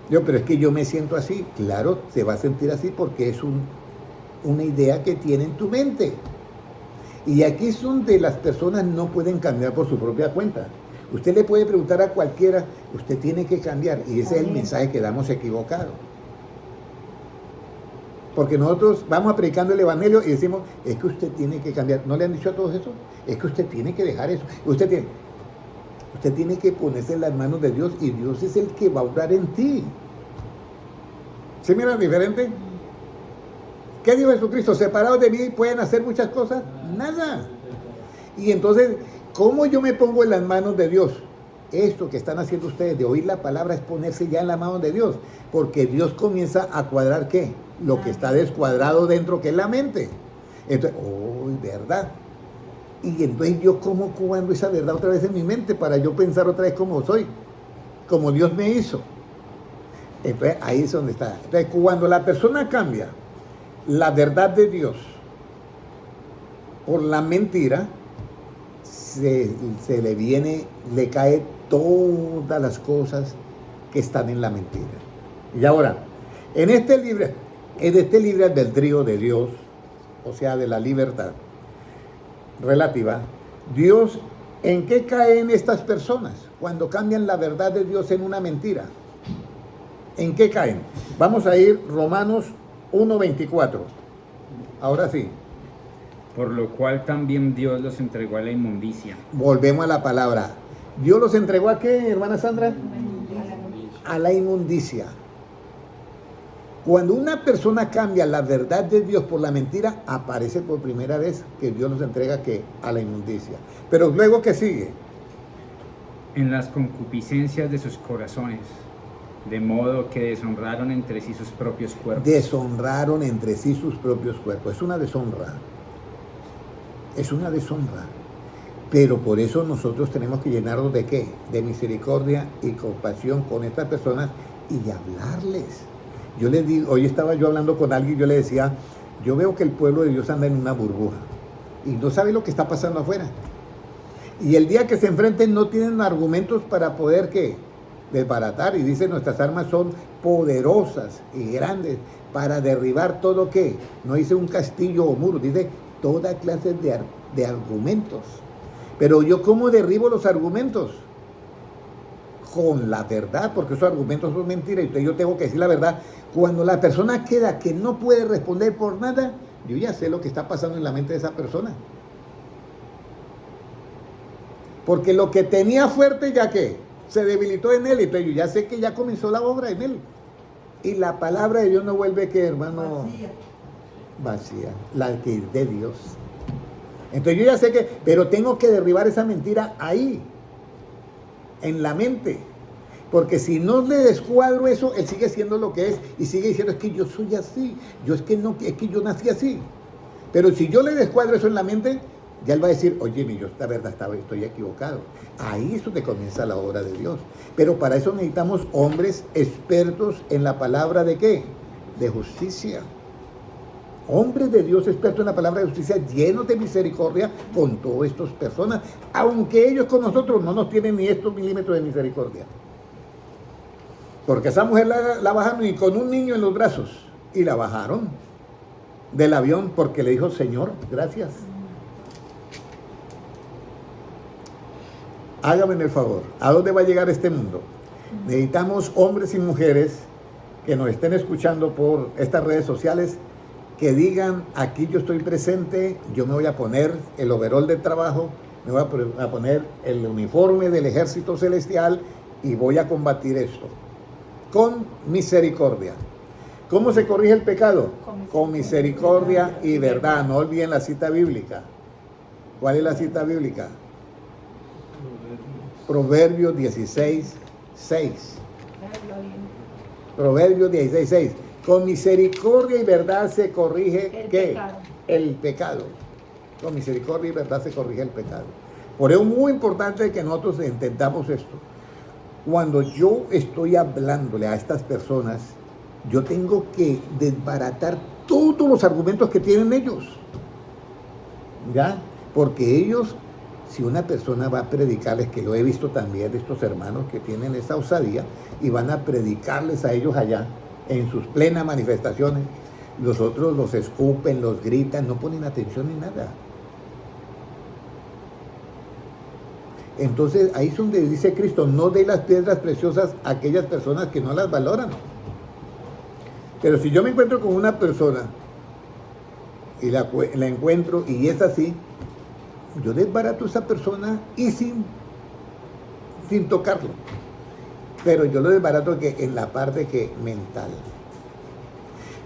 Yo, pero es que yo me siento así. Claro, se va a sentir así porque es una idea que tiene en tu mente. Y aquí es donde las personas no pueden cambiar por su propia cuenta. Usted le puede preguntar a cualquiera, usted tiene que cambiar. Y ese es el mensaje que damos equivocado. Porque nosotros vamos predicando el evangelio y decimos, es que usted tiene que cambiar. ¿No le han dicho a todos eso? Es que usted tiene que dejar eso. Usted tiene que ponerse en las manos de Dios y Dios es el que va a obrar en ti. ¿Se miran diferente? ¿Qué dijo Jesucristo? Separados de mí pueden hacer muchas cosas. Nada. Y entonces, ¿cómo yo me pongo en las manos de Dios? Esto que están haciendo ustedes de oír la palabra es ponerse ya en la mano de Dios. Porque Dios comienza a cuadrar ¿qué? Lo que está descuadrado dentro, que es la mente. Entonces, verdad. Y entonces yo cómo cuando esa verdad otra vez en mi mente para yo pensar otra vez como soy, como Dios me hizo. Entonces ahí es donde está. Entonces cuando la persona cambia la verdad de Dios por la mentira, se le cae todas las cosas que están en la mentira. Y ahora, en este libre albedrío de Dios, o sea, de la libertad relativa, Dios, ¿en qué caen estas personas cuando cambian la verdad de Dios en una mentira? ¿En qué caen? Vamos a ir Romanos 1:24. Ahora sí. Por lo cual también Dios los entregó a la inmundicia. Volvemos a la palabra. ¿Dios los entregó a qué, hermana Sandra? A la inmundicia. Cuando una persona cambia la verdad de Dios por la mentira, aparece por primera vez que Dios los entrega ¿qué? A la inmundicia. Pero luego, ¿qué sigue? En las concupiscencias de sus corazones, de modo que deshonraron entre sí sus propios cuerpos. Deshonraron entre sí sus propios cuerpos. Es una deshonra. Es una deshonra. Pero por eso nosotros tenemos que llenarnos de ¿qué? De misericordia y compasión con estas personas y de hablarles. Yo les digo, hoy estaba yo hablando con alguien y yo le decía, yo veo que el pueblo de Dios anda en una burbuja y no sabe lo que está pasando afuera. Y el día que se enfrenten no tienen argumentos para poder ¿qué? Desbaratar. Y dice, nuestras armas son poderosas y grandes para derribar todo ¿qué? No dice un castillo o muro, dice toda clase de argumentos. Pero yo ¿cómo derribo los argumentos? Con la verdad, porque esos argumentos son mentiras y yo tengo que decir la verdad. Cuando la persona queda que no puede responder por nada, yo ya sé lo que está pasando en la mente de esa persona. Porque lo que tenía fuerte ya que se debilitó en él, entonces yo ya sé que ya comenzó la obra en él. Y la palabra de Dios no vuelve que, hermano, vacía, la que es de Dios. Entonces yo ya sé que, pero tengo que derribar esa mentira ahí, en la mente. Porque si no le descuadro eso, él sigue siendo lo que es y sigue diciendo, es que yo soy así, es que yo nací así. Pero si yo le descuadro eso en la mente, ya él va a decir, oye, yo esta verdad estoy equivocado. Ahí es donde comienza la obra de Dios. Pero para eso necesitamos hombres expertos en la palabra de ¿qué? De justicia. Hombres de Dios expertos en la palabra de justicia, llenos de misericordia con todas estas personas, aunque ellos con nosotros no nos tienen ni estos milímetros de misericordia. Porque esa mujer la bajaron y con un niño en los brazos, y la bajaron del avión porque le dijo, Señor, gracias. Hágame el favor, ¿a dónde va a llegar este mundo? Necesitamos hombres y mujeres que nos estén escuchando por estas redes sociales, que digan, aquí yo estoy presente, yo me voy a poner el overol de trabajo, me voy a poner el uniforme del ejército celestial y voy a combatir esto con misericordia. ¿Cómo se corrige el pecado? Con misericordia y verdad. No olviden la cita bíblica. ¿Cuál es la cita bíblica? Proverbios 16, 6. Proverbios 16, 6. Con misericordia y verdad se corrige ¿qué? Pecado. El pecado. Con misericordia y verdad se corrige el pecado. Por eso es muy importante que nosotros entendamos esto. Cuando yo estoy hablándole a estas personas, yo tengo que desbaratar todos los argumentos que tienen ellos. ¿Ya? Porque ellos, si una persona va a predicarles, que lo he visto también de estos hermanos que tienen esa osadía, y van a predicarles a ellos allá, en sus plenas manifestaciones, los otros los escupen, los gritan, no ponen atención ni nada. Entonces ahí es donde dice Cristo, no dé las piedras preciosas a aquellas personas que no las valoran. Pero si yo me encuentro con una persona y la encuentro y es así, yo desbarato a esa persona y sin tocarlo. Pero yo lo desbarato que en la parte que mental.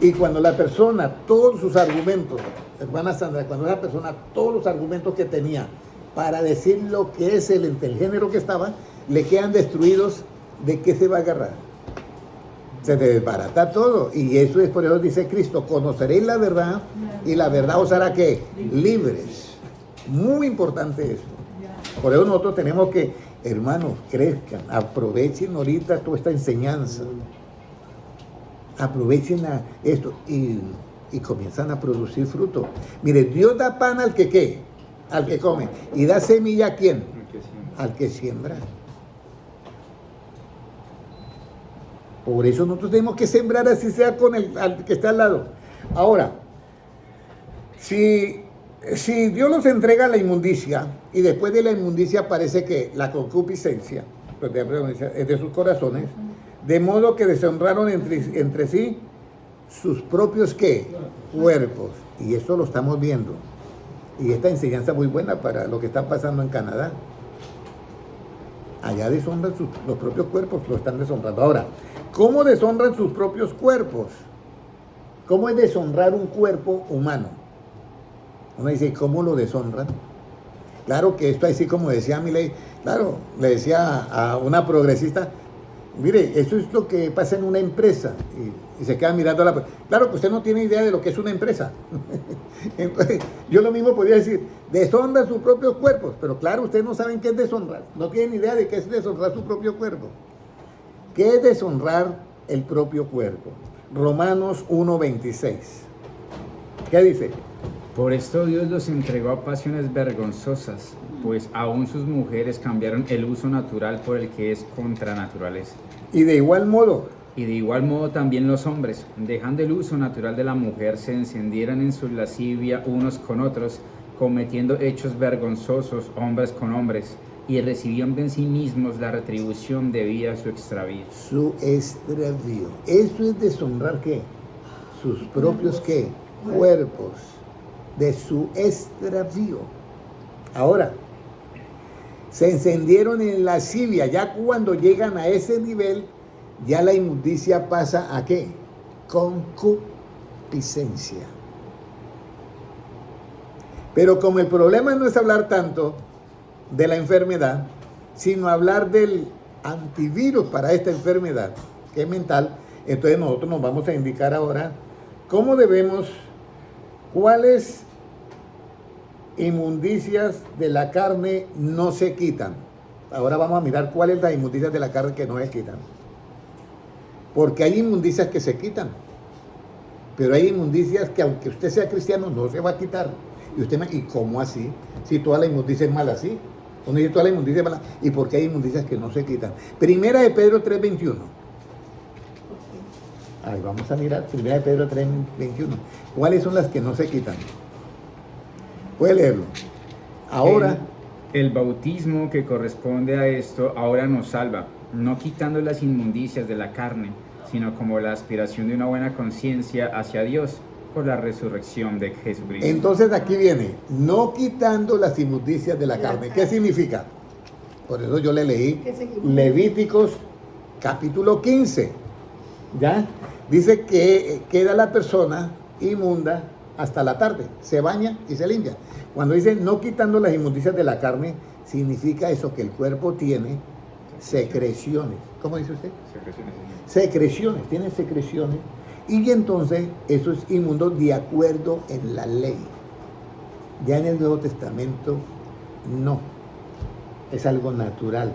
Y cuando la persona, todos sus argumentos, hermana Sandra, cuando esa persona, todos los argumentos que tenía para decir lo que es el género que estaba, le quedan destruidos, ¿de qué se va a agarrar? Se desbarata todo. Y eso es por eso dice Cristo, conoceréis la verdad y la verdad os hará ¿qué? Libres. Muy importante esto. Por eso nosotros tenemos que, hermanos, crezcan, aprovechen ahorita toda esta enseñanza. Aprovechen esto y comienzan a producir fruto. Mire, Dios da pan al que ¿qué? Al que come. ¿Y da semilla a quién? Al que siembra. Por eso nosotros tenemos que sembrar, así sea con al que está al lado. Ahora, si Dios nos entrega la inmundicia y después de la inmundicia aparece que la concupiscencia es de sus corazones, de modo que deshonraron entre sí sus propios ¿qué? Cuerpos. Y eso lo estamos viendo. Y esta enseñanza es muy buena para lo que está pasando en Canadá. Allá deshonran los propios cuerpos, lo están deshonrando. Ahora, ¿cómo deshonran sus propios cuerpos? ¿Cómo es deshonrar un cuerpo humano? Uno dice, ¿cómo lo deshonran? Claro que esto así como decía Milei, claro, le decía a una progresista, mire, eso es lo que pasa en una empresa. Y se queda mirando a la... Claro que usted no tiene idea de lo que es una empresa. Entonces, yo lo mismo podría decir, deshonran sus propios cuerpos. Pero claro, ustedes no saben qué es deshonrar. No tienen idea de qué es deshonrar su propio cuerpo. ¿Qué es deshonrar el propio cuerpo? Romanos 1:26. ¿Qué dice? Por esto Dios los entregó a pasiones vergonzosas, pues aún sus mujeres cambiaron el uso natural por el que es contra naturaleza. Y de igual modo También los hombres, dejando el uso natural de la mujer, se encendieron en su lascivia unos con otros, cometiendo hechos vergonzosos hombres con hombres, y recibieron de sí mismos la retribución debida a su extravío. Su extravío. Eso es deshonrar ¿qué? Sus propios ¿qué? Cuerpos. De su extravío. Ahora, se encendieron en lascivia. Ya cuando llegan a ese nivel, ya la inmundicia pasa a ¿qué? Concupiscencia. Pero como el problema no es hablar tanto de la enfermedad, sino hablar del antivirus para esta enfermedad, que es mental, entonces nosotros nos vamos a indicar ahora cómo debemos, cuáles inmundicias de la carne no se quitan. Ahora vamos a mirar cuáles las inmundicias de la carne que no se quitan. Porque hay inmundicias que se quitan, pero hay inmundicias que aunque usted sea cristiano no se va a quitar. ¿Y cómo así? Si toda la inmundicia es mala, ¿sí? Uno dice toda la inmundicia es mala. ¿Y por qué hay inmundicias que no se quitan? Primera de Pedro 3:21. Ahí vamos a mirar, Primera de Pedro 3:21. ¿Cuáles son las que no se quitan? Puede leerlo. Ahora... El bautismo que corresponde a esto ahora nos salva, no quitando las inmundicias de la carne, sino como la aspiración de una buena conciencia hacia Dios por la resurrección de Jesucristo. Entonces aquí viene, no quitando las inmundicias de la carne. ¿Qué significa? Por eso yo le leí Levíticos capítulo 15. ¿Ya? Dice que queda la persona inmunda hasta la tarde, se baña y se limpia. Cuando dice no quitando las inmundicias de la carne, significa eso, que el cuerpo tiene secreciones. ¿Cómo dice usted? Secreciones, tiene secreciones. Y entonces eso es inmundo de acuerdo en la ley. Ya en el Nuevo Testamento no, es algo natural.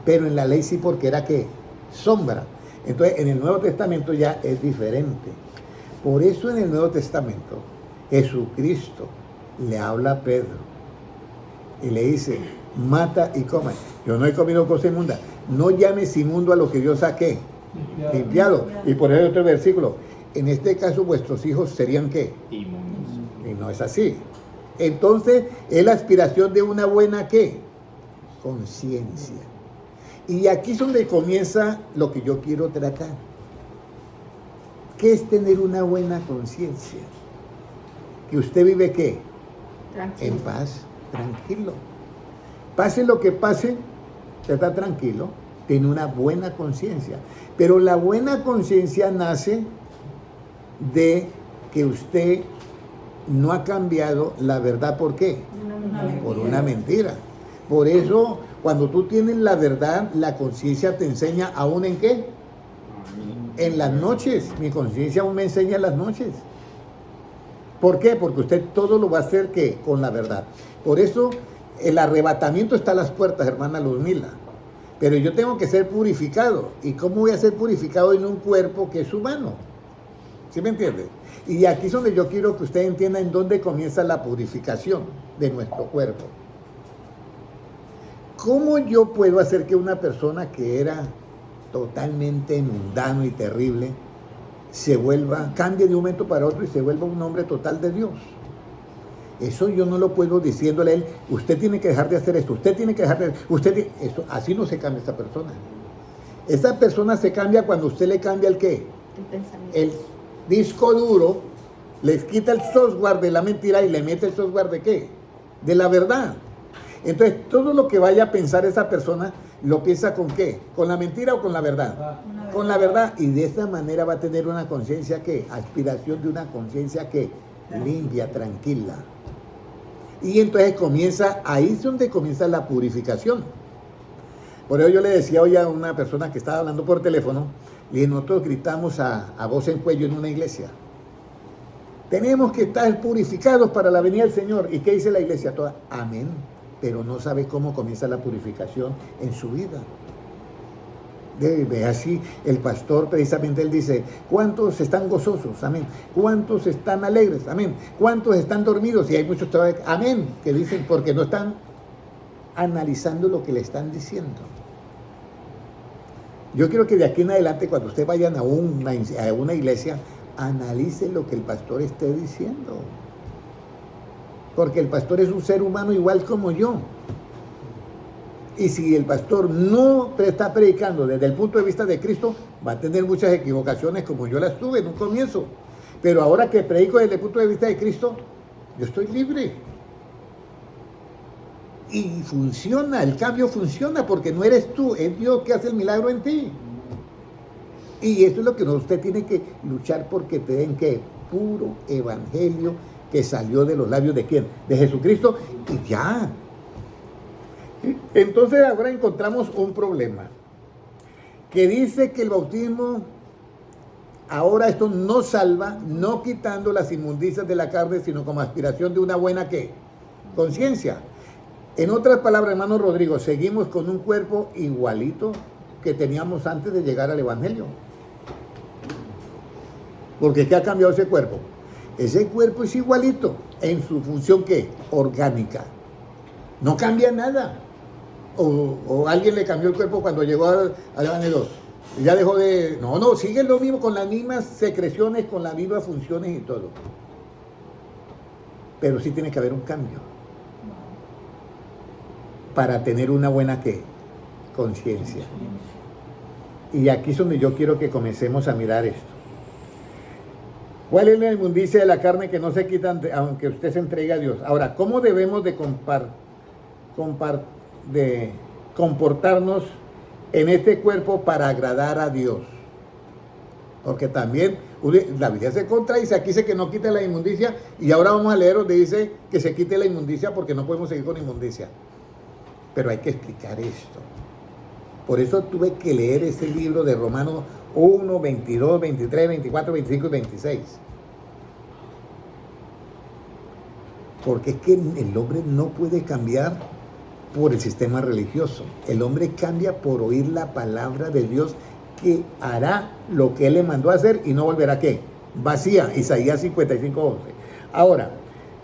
Pero en la ley sí, porque era que sombra. Entonces en el Nuevo Testamento ya es diferente. Por eso en el Nuevo Testamento Jesucristo le habla a Pedro y le dice, mata y coma. Yo no he comido cosa inmunda. No llames inmundo a lo que yo saqué, limpiado. Y por eso otro versículo, en este caso vuestros hijos serían ¿qué? Inmundos. Y no es así. Entonces es la aspiración de una buena ¿qué? Conciencia. Y aquí es donde comienza lo que yo quiero tratar. ¿Qué es tener una buena conciencia? Que usted vive ¿qué? Tranquilo. En paz, tranquilo. Pase lo que pase, usted está tranquilo, tiene una buena conciencia. Pero la buena conciencia nace de que usted no ha cambiado la verdad. ¿Por qué? Por una mentira. Por eso, cuando tú tienes la verdad, la conciencia te enseña aún en qué. En las noches. Mi conciencia aún me enseña en las noches. ¿Por qué? Porque usted todo lo va a hacer ¿qué? Con la verdad. Por eso el arrebatamiento está a las puertas, hermana Luzmila. Pero yo tengo que ser purificado. ¿Y cómo voy a ser purificado en un cuerpo que es humano? ¿Sí me entiende? Y aquí es donde yo quiero que usted entienda en dónde comienza la purificación de nuestro cuerpo. ¿Cómo yo puedo hacer que una persona que era totalmente mundano y terrible cambie de un momento para otro y se vuelva un hombre total de Dios? Eso yo no lo puedo diciéndole a él, usted tiene que dejar de hacer esto, usted tiene que dejar de eso, así no se cambia esa persona. Esa persona se cambia cuando usted le cambia el ¿qué? El pensamiento. El disco duro, les quita el software de la mentira y le mete el software de ¿qué? De la verdad. Entonces, todo lo que vaya a pensar esa persona, lo piensa ¿con qué? ¿Con la mentira o con la verdad? Con la verdad. Y de esa manera va a tener una conciencia ¿qué? Aspiración de una conciencia ¿qué? Limpia, tranquila. Y entonces ahí es donde comienza la purificación. Por eso yo le decía hoy a una persona que estaba hablando por teléfono, y nosotros gritamos a voz en cuello en una iglesia. Tenemos que estar purificados para la venida del Señor. ¿Y qué dice la iglesia toda? Amén. Pero no sabe cómo comienza la purificación en su vida. Ve así, el pastor precisamente él dice, ¿cuántos están gozosos? Amén. ¿Cuántos están alegres? Amén. ¿Cuántos están dormidos? Y hay muchos todavía, amén, que dicen porque no están analizando lo que le están diciendo. Yo quiero que de aquí en adelante, cuando ustedes vayan a una iglesia, analice lo que el pastor esté diciendo. Porque el pastor es un ser humano igual como yo. Y si el pastor no está predicando desde el punto de vista de Cristo, va a tener muchas equivocaciones como yo las tuve en un comienzo. Pero ahora que predico desde el punto de vista de Cristo, yo estoy libre. Y funciona, el cambio funciona porque no eres tú, es Dios que hace el milagro en ti. Y eso es lo que usted tiene que luchar porque te den que puro evangelio que salió de los labios de ¿quién? De Jesucristo y ya. Entonces ahora encontramos un problema que dice que el bautismo, ahora esto no salva, no quitando las inmundicias de la carne, sino como aspiración de una buena ¿qué? Conciencia. En otras palabras, hermano Rodrigo, seguimos con un cuerpo igualito que teníamos antes de llegar al evangelio. Porque ¿qué ha cambiado ese cuerpo? Ese cuerpo es igualito en su función ¿qué? Orgánica. No cambia nada. O alguien le cambió el cuerpo cuando llegó al evangelio. Ya dejó de... No, sigue lo mismo con las mismas secreciones, con las mismas funciones y todo. Pero sí tiene que haber un cambio. Para tener una buena ¿qué? Conciencia. Y aquí es donde yo quiero que comencemos a mirar esto. ¿Cuál es la inmundicia de la carne que no se quitan aunque usted se entregue a Dios? Ahora, ¿cómo debemos de comportarnos en este cuerpo para agradar a Dios? Porque también la Biblia se contradice, aquí dice que no quite la inmundicia y ahora vamos a leer donde dice que se quite la inmundicia porque no podemos seguir con inmundicia. Pero hay que explicar esto. Por eso tuve que leer ese libro de Romanos 1, 22, 23, 24, 25 y 26. Porque es que el hombre no puede cambiar por el sistema religioso. El hombre cambia por oír la palabra de Dios que hará lo que Él le mandó a hacer y no volverá, ¿qué? Vacía. Isaías 55, 11. Ahora,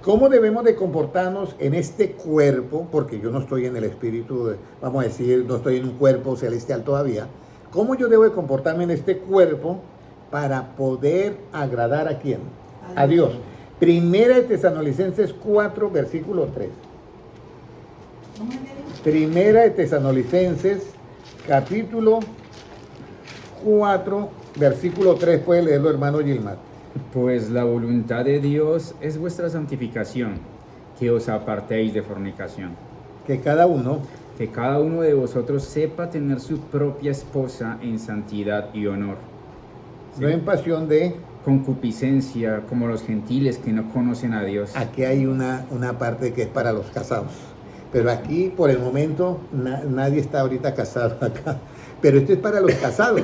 ¿cómo debemos de comportarnos en este cuerpo? Porque yo no estoy en el espíritu, vamos a decir, no estoy en un cuerpo celestial todavía. ¿Cómo yo debo de comportarme en este cuerpo para poder agradar a quién? A Dios. Primera de Tesalonicenses 4, versículo 3. Primera de Tesalonicenses, capítulo 4, versículo 3. Puede leerlo, hermano Gilmar. Pues la voluntad de Dios es vuestra santificación, que os apartéis de fornicación. Que cada uno de vosotros sepa tener su propia esposa en santidad y honor. ¿Sí? No en pasión de concupiscencia, como los gentiles que no conocen a Dios. Aquí hay una parte que es para los casados. Pero aquí, por el momento, nadie está ahorita casado acá. Pero esto es para los casados.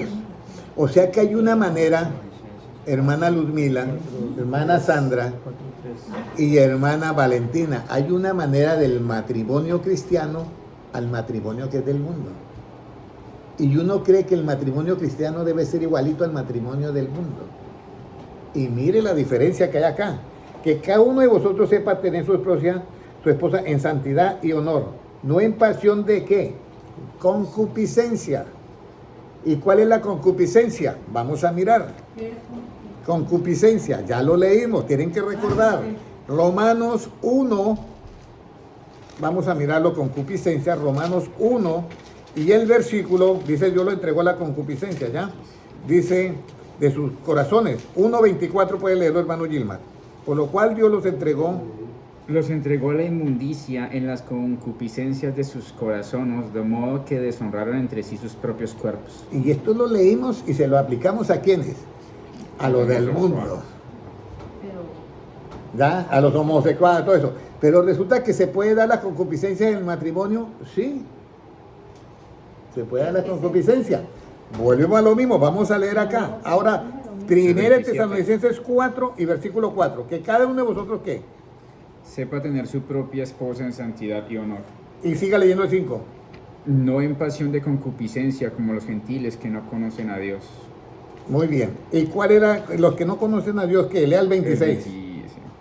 O sea que hay una manera, hermana Luzmila, hermana Sandra y hermana Valentina, hay una manera del matrimonio cristiano al matrimonio que es del mundo. Y uno cree que el matrimonio cristiano debe ser igualito al matrimonio del mundo. Y mire la diferencia que hay acá. Que cada uno de vosotros sepa tener su esposa en santidad y honor. No en pasión de ¿qué? Concupiscencia. ¿Y cuál es la concupiscencia? Vamos a mirar. Concupiscencia, ya lo leímos, tienen que recordar. Romanos 1, vamos a mirarlo, concupiscencia, Romanos 1, y el versículo, dice, Dios lo entregó a la concupiscencia, ¿ya? Dice, de sus corazones, 1:24 puede leerlo, hermano Gilmar. Por lo cual Dios los entregó a la inmundicia en las concupiscencias de sus corazones, de modo que deshonraron entre sí sus propios cuerpos. Y esto lo leímos y se lo aplicamos ¿a quiénes? A los del mundo. ¿Ya? A los homosexuales, todo eso. Pero resulta que se puede dar la concupiscencia en el matrimonio. Sí. Se puede dar la concupiscencia. Volvemos a lo mismo. Vamos a leer acá. Ahora, Primera de Tesalonicenses 4 y versículo 4. Que cada uno de vosotros, ¿qué? Sepa tener su propia esposa en santidad y honor. Y siga leyendo el 5. No en pasión de concupiscencia como los gentiles que no conocen a Dios. Muy bien. ¿Y cuál era los que no conocen a Dios? Que lea el 26.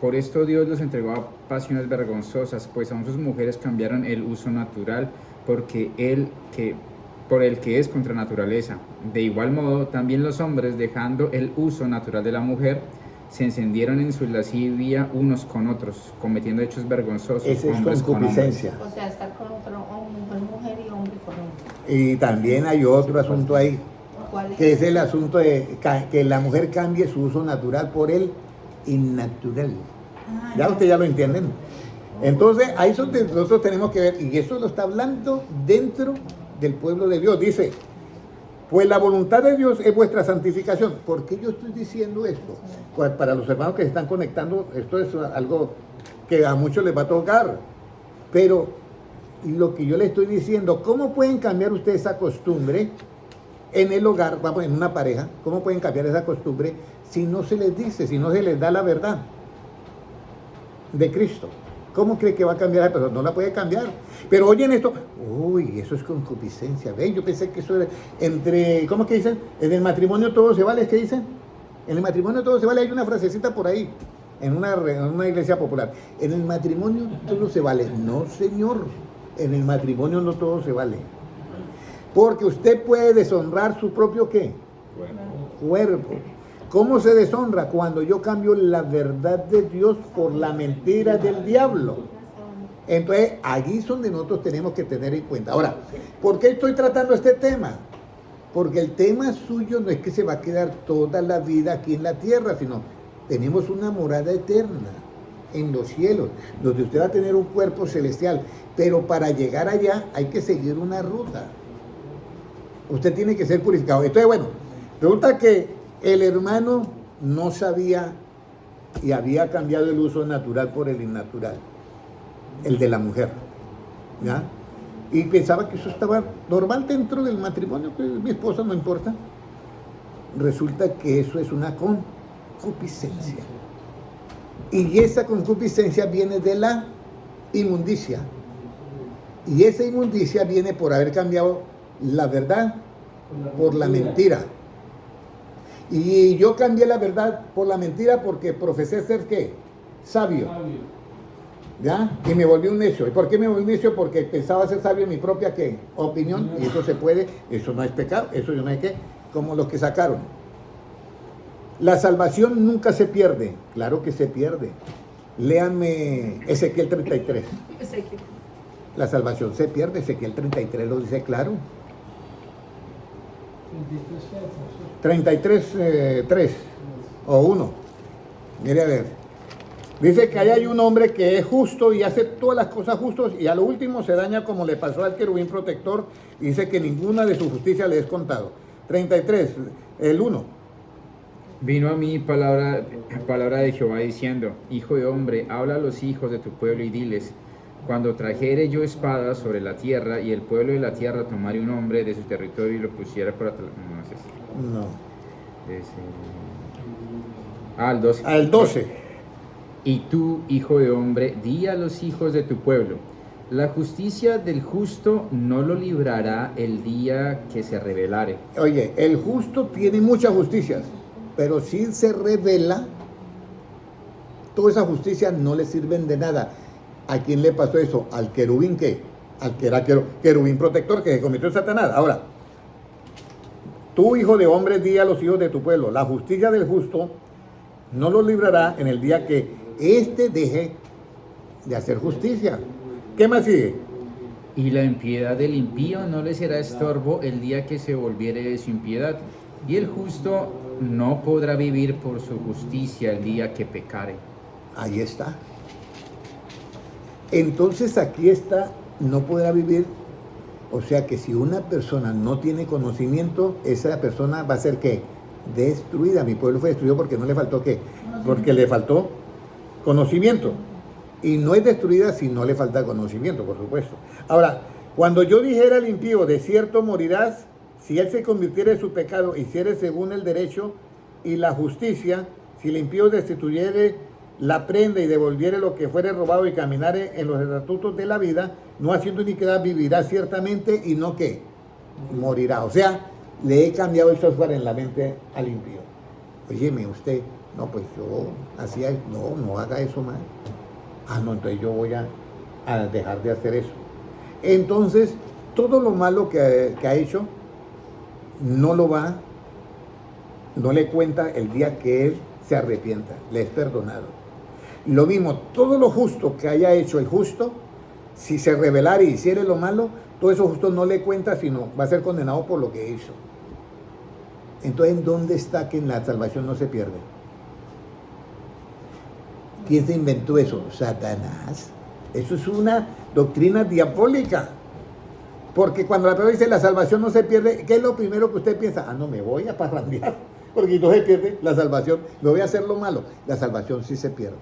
Por esto Dios los entregó a pasiones vergonzosas, pues aún sus mujeres cambiaron el uso natural por el que es contra naturaleza. De igual modo, también los hombres, dejando el uso natural de la mujer, se encendieron en su lascivia unos con otros, cometiendo hechos vergonzosos. Esa es concupiscencia. O sea, estar con otro mujer y hombre con hombre. Y también hay otro asunto ahí, que es el asunto de que la mujer cambie su uso natural por el innatural. Ya ustedes ya lo entienden. Entonces, ahí es donde nosotros tenemos que ver, y eso lo está hablando dentro del pueblo de Dios. Dice, pues la voluntad de Dios es vuestra santificación. ¿Por qué yo estoy diciendo esto? Pues para los hermanos que se están conectando, esto es algo que a muchos les va a tocar. Pero lo que yo les estoy diciendo, ¿cómo pueden cambiar ustedes esa costumbre en el hogar, vamos, en una pareja? ¿Cómo pueden cambiar esa costumbre si no se les dice, si no se les da la verdad de Cristo? ¿Cómo cree que va a cambiar esa persona? No la puede cambiar. Pero oyen esto, uy, eso es concupiscencia. ¿Ven? Yo pensé que eso era entre, ¿cómo que dicen? En el matrimonio todo se vale, ¿qué dicen? En el matrimonio todo se vale, hay una frasecita por ahí, en una iglesia popular. En el matrimonio todo se vale. No, señor, en el matrimonio no todo se vale. Porque usted puede deshonrar su propio, ¿qué? Cuerpo. ¿Cómo se deshonra? Cuando yo cambio la verdad de Dios por la mentira del diablo. Entonces, allí es donde nosotros tenemos que tener en cuenta. Ahora, ¿por qué estoy tratando este tema? Porque el tema suyo no es que se va a quedar toda la vida aquí en la tierra, sino tenemos una morada eterna en los cielos, donde usted va a tener un cuerpo celestial. Pero para llegar allá hay que seguir una ruta. Usted tiene que ser purificado. Entonces, bueno, resulta que el hermano no sabía y había cambiado el uso natural por el innatural, el de la mujer, ¿ya? Y pensaba que eso estaba normal dentro del matrimonio, que mi esposa no importa. Resulta que eso es una concupiscencia. Y esa concupiscencia viene de la inmundicia. Y esa inmundicia viene por haber cambiado la verdad por la mentira. Y yo cambié la verdad por la mentira porque profesé ser ¿qué? Sabio. ¿Ya? Y me volví un necio. ¿Y por qué me volví un necio? Porque pensaba ser sabio en mi propia ¿qué? Opinión. Y eso se puede, eso no es pecado, eso yo no hay que, como los que sacaron. La salvación nunca se pierde. Claro que se pierde. Léanme Ezequiel 33. Ezequiel. La salvación se pierde. Ezequiel 33 lo dice claro. 33, 3 o 1. Mire a ver. Dice que ahí hay un hombre que es justo y hace todas las cosas justas y a lo último se daña como le pasó al querubín protector y dice que ninguna de su justicia le es contado. 33, el 1. Vino a mí palabra de Jehová diciendo, Hijo de hombre, habla a los hijos de tu pueblo y diles, cuando trajere yo espada sobre la tierra y el pueblo de la tierra tomare un hombre de su territorio y lo pusiera por atrás. No sé si. No. Al 12. Al 12. Y tú, hijo de hombre, di a los hijos de tu pueblo, la justicia del justo no lo librará el día que se rebelare. Oye, el justo tiene muchas justicias, pero si se revela, toda esa justicia no le sirven de nada. ¿A quién le pasó eso? Al querubín, ¿qué? Al que era querubín protector que se convirtió en Satanás. Ahora, tú, hijo de hombre, di a los hijos de tu pueblo, la justicia del justo no lo librará en el día que éste deje de hacer justicia. ¿Qué más sigue? Y la impiedad del impío no le será estorbo el día que se volviere de su impiedad. Y el justo no podrá vivir por su justicia el día que pecare. Ahí está. Entonces aquí está, no podrá vivir. O sea que si una persona no tiene conocimiento, esa persona va a ser ¿qué? Destruida. Mi pueblo fue destruido porque no le faltó ¿qué? Porque le faltó conocimiento. Y no es destruida si no le falta conocimiento, por supuesto. Ahora, cuando yo dijera al impío, de cierto morirás, si él se convirtiere en su pecado, hiciere según el derecho y la justicia, si el impío destituyere la prenda y devolviere lo que fuere robado y caminare en los estatutos de la vida, no haciendo iniquidad, vivirá ciertamente y no ¿qué? Morirá. O sea, le he cambiado el software en la mente al impío. Óyeme, usted, no, pues yo hacía, no haga eso más. Ah, no, entonces yo voy a dejar de hacer eso. Entonces, todo lo malo que ha hecho, no le cuenta el día que él se arrepienta, le es perdonado. Lo mismo, todo lo justo que haya hecho el justo, si se rebelara y hiciere lo malo, todo eso justo no le cuenta, sino va a ser condenado por lo que hizo. Entonces, ¿dónde está que en la salvación no se pierde? ¿Quién se inventó eso? Satanás. Eso es una doctrina diabólica. Porque cuando la Biblia dice la salvación no se pierde, ¿qué es lo primero que usted piensa? Ah, no, me voy a parrandear, porque no se pierde la salvación, me voy a hacer lo malo. La salvación sí se pierde.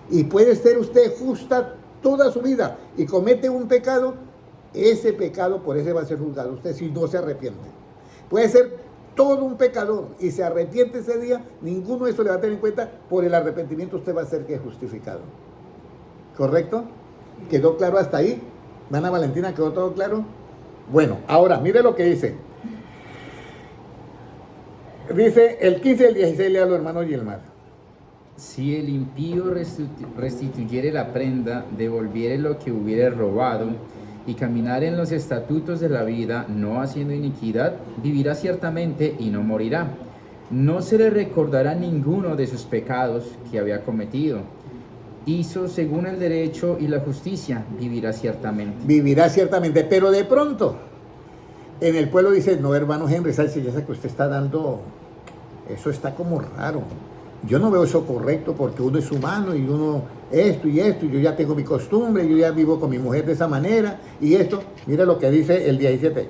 Y puede ser usted justa toda su vida y comete un pecado, ese pecado por ese va a ser juzgado usted si no se arrepiente. Puede ser todo un pecador y se arrepiente ese día, ninguno de eso le va a tener en cuenta, por el arrepentimiento usted va a ser que justificado. ¿Correcto? ¿Quedó claro hasta ahí? Ana Valentina, ¿quedó todo claro? Bueno, ahora, mire lo que dice. Dice el 15 y el 16, lea a los hermanos Yelmar. Si el impío restituyere la prenda, devolviere lo que hubiere robado, y caminar en los estatutos de la vida, no haciendo iniquidad, vivirá ciertamente y no morirá. No se le recordará ninguno de sus pecados que había cometido. Hizo según el derecho y la justicia, vivirá ciertamente. Vivirá ciertamente, pero de pronto En el pueblo dice, no, hermano Henry, esa enseñanza que usted está dando, eso está como raro. Yo no veo eso correcto porque uno es humano y uno esto, y yo ya tengo mi costumbre, yo ya vivo con mi mujer de esa manera, y esto, mira lo que dice el 17.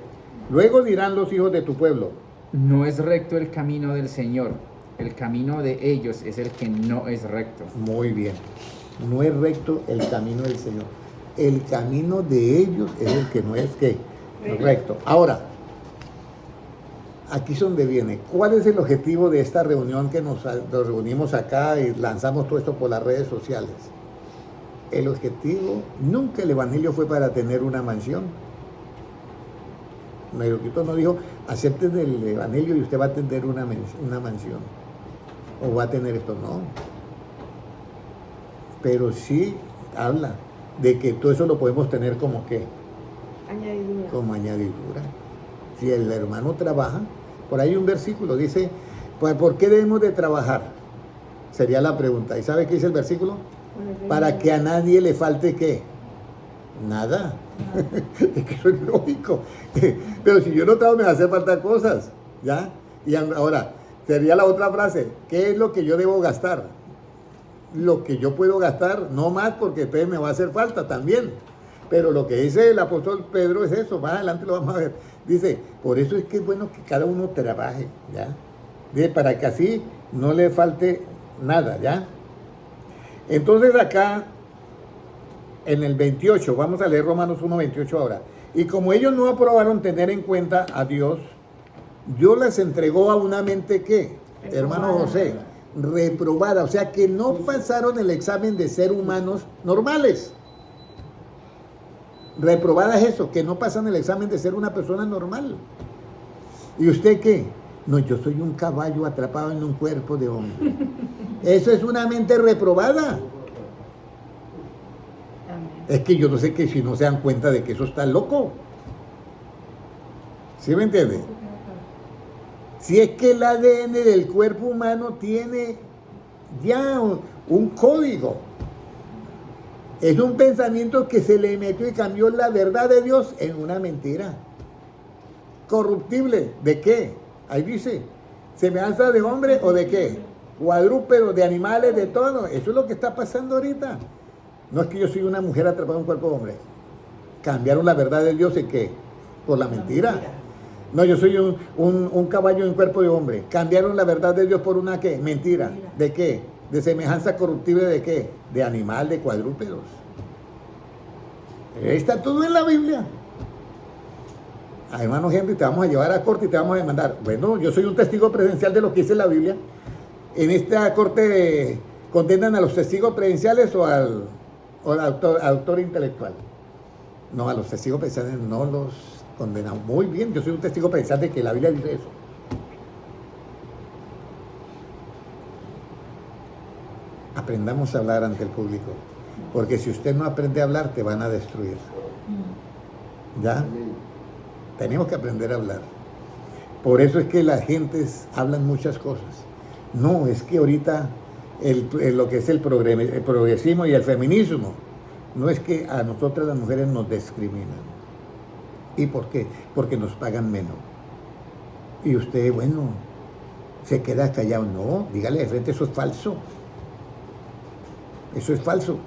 Luego dirán los hijos de tu pueblo. No es recto el camino del Señor, el camino de ellos es el que no es recto. Muy bien, no es recto el camino del Señor. El camino de ellos es el que no es ¿qué? Recto. Ahora, aquí es donde viene. ¿Cuál es el objetivo de esta reunión que nos reunimos acá y lanzamos todo esto por las redes sociales? El objetivo, nunca el evangelio fue para tener una mansión. Jesucristo no dijo, acepten el evangelio y usted va a tener una mansión. O va a tener esto, no. Pero sí habla de que todo eso lo podemos tener como ¿qué? Añadidura. Como añadidura. Si el hermano trabaja, por ahí un versículo dice, pues, ¿por qué debemos de trabajar? Sería la pregunta. ¿Y sabe qué dice el versículo? Para que a nadie le falte ¿qué? Nada. Es que eso es lógico. Pero si yo no trabajo me va a hacer falta cosas, ¿ya? Y ahora, sería la otra frase, ¿qué es lo que yo debo gastar? Lo que yo puedo gastar, no más porque entonces me va a hacer falta también. Pero lo que dice el apóstol Pedro es eso, más adelante lo vamos a ver. Dice, por eso es que es bueno que cada uno trabaje, ¿ya? Dice, para que así no le falte nada, ¿ya? Entonces acá, en el 28, vamos a leer Romanos 1:28 ahora. Y como ellos no aprobaron tener en cuenta a Dios, Dios les entregó a una mente, ¿qué? Hermano José, reprobada, o sea que no pasaron el examen de ser humanos normales. Reprobada es eso, que no pasan el examen de ser una persona normal. ¿Y usted qué? No, yo soy un caballo atrapado en un cuerpo de hombre. Eso es una mente reprobada. Amén. Es que yo no sé que si no se dan cuenta de que eso está loco. ¿Sí me entiende? Si es que el ADN del cuerpo humano tiene ya un código. Es un pensamiento que se le metió y cambió la verdad de Dios en una mentira. Corruptible. ¿De qué? Ahí dice, ¿semejanza de hombre o de qué? Cuadrúpedos, de animales, de todo. Eso es lo que está pasando ahorita. No es que yo soy una mujer atrapada en un cuerpo de hombre. Cambiaron la verdad de Dios en qué? Por la mentira. No, yo soy un caballo en cuerpo de hombre. Cambiaron la verdad de Dios por una ¿qué? Mentira. ¿De qué? De semejanza corruptible de qué? De animal, de cuadrúpedos. Está todo en la Biblia. Hermano Henry, te vamos a llevar a corte y te vamos a demandar. Bueno, yo soy un testigo presencial de lo que dice la Biblia. En esta corte condenan a los testigos presenciales o al autor intelectual. No, a los testigos presenciales no los condenan. Muy bien, yo soy un testigo presencial de que la Biblia dice eso. Aprendamos a hablar ante el público, porque si usted no aprende a hablar, te van a destruir. ¿Ya? Tenemos que aprender a hablar. Por eso es que las gentes hablan muchas cosas. No, es que ahorita lo que es el progresismo y el feminismo, no es que a nosotras las mujeres nos discriminan. ¿Y por qué? Porque nos pagan menos. Y usted, bueno, se queda callado. No, dígale de frente, eso es falso. Eso es falso.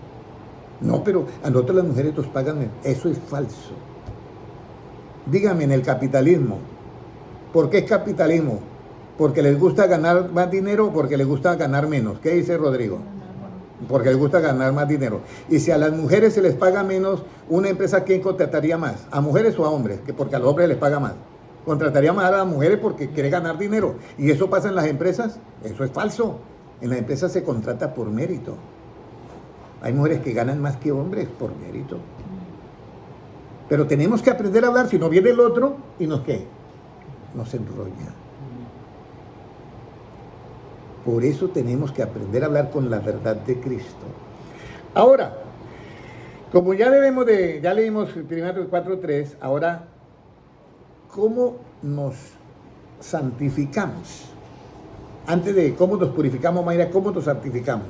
No, pero a nosotros las mujeres nos pagan menos. Eso es falso. Dígame, en el capitalismo, ¿por qué es capitalismo? ¿Porque les gusta ganar más dinero o porque les gusta ganar menos? ¿Qué dice Rodrigo? Porque les gusta ganar más dinero. Y si a las mujeres se les paga menos, una empresa, ¿quién contrataría más? ¿A mujeres o a hombres? Que porque a los hombres les paga más. Contrataría más a las mujeres porque quiere ganar dinero. ¿Y eso pasa en las empresas? Eso es falso. En las empresas se contrata por mérito. Hay mujeres que ganan más que hombres por mérito. Pero tenemos que aprender a hablar, si no viene el otro y nos ¿qué? Nos enrolla. Por eso tenemos que aprender a hablar con la verdad de Cristo. Ahora, como ya leímos 1 4:3, ahora, ¿cómo nos santificamos? Antes de cómo nos purificamos, Mayra, ¿cómo nos santificamos?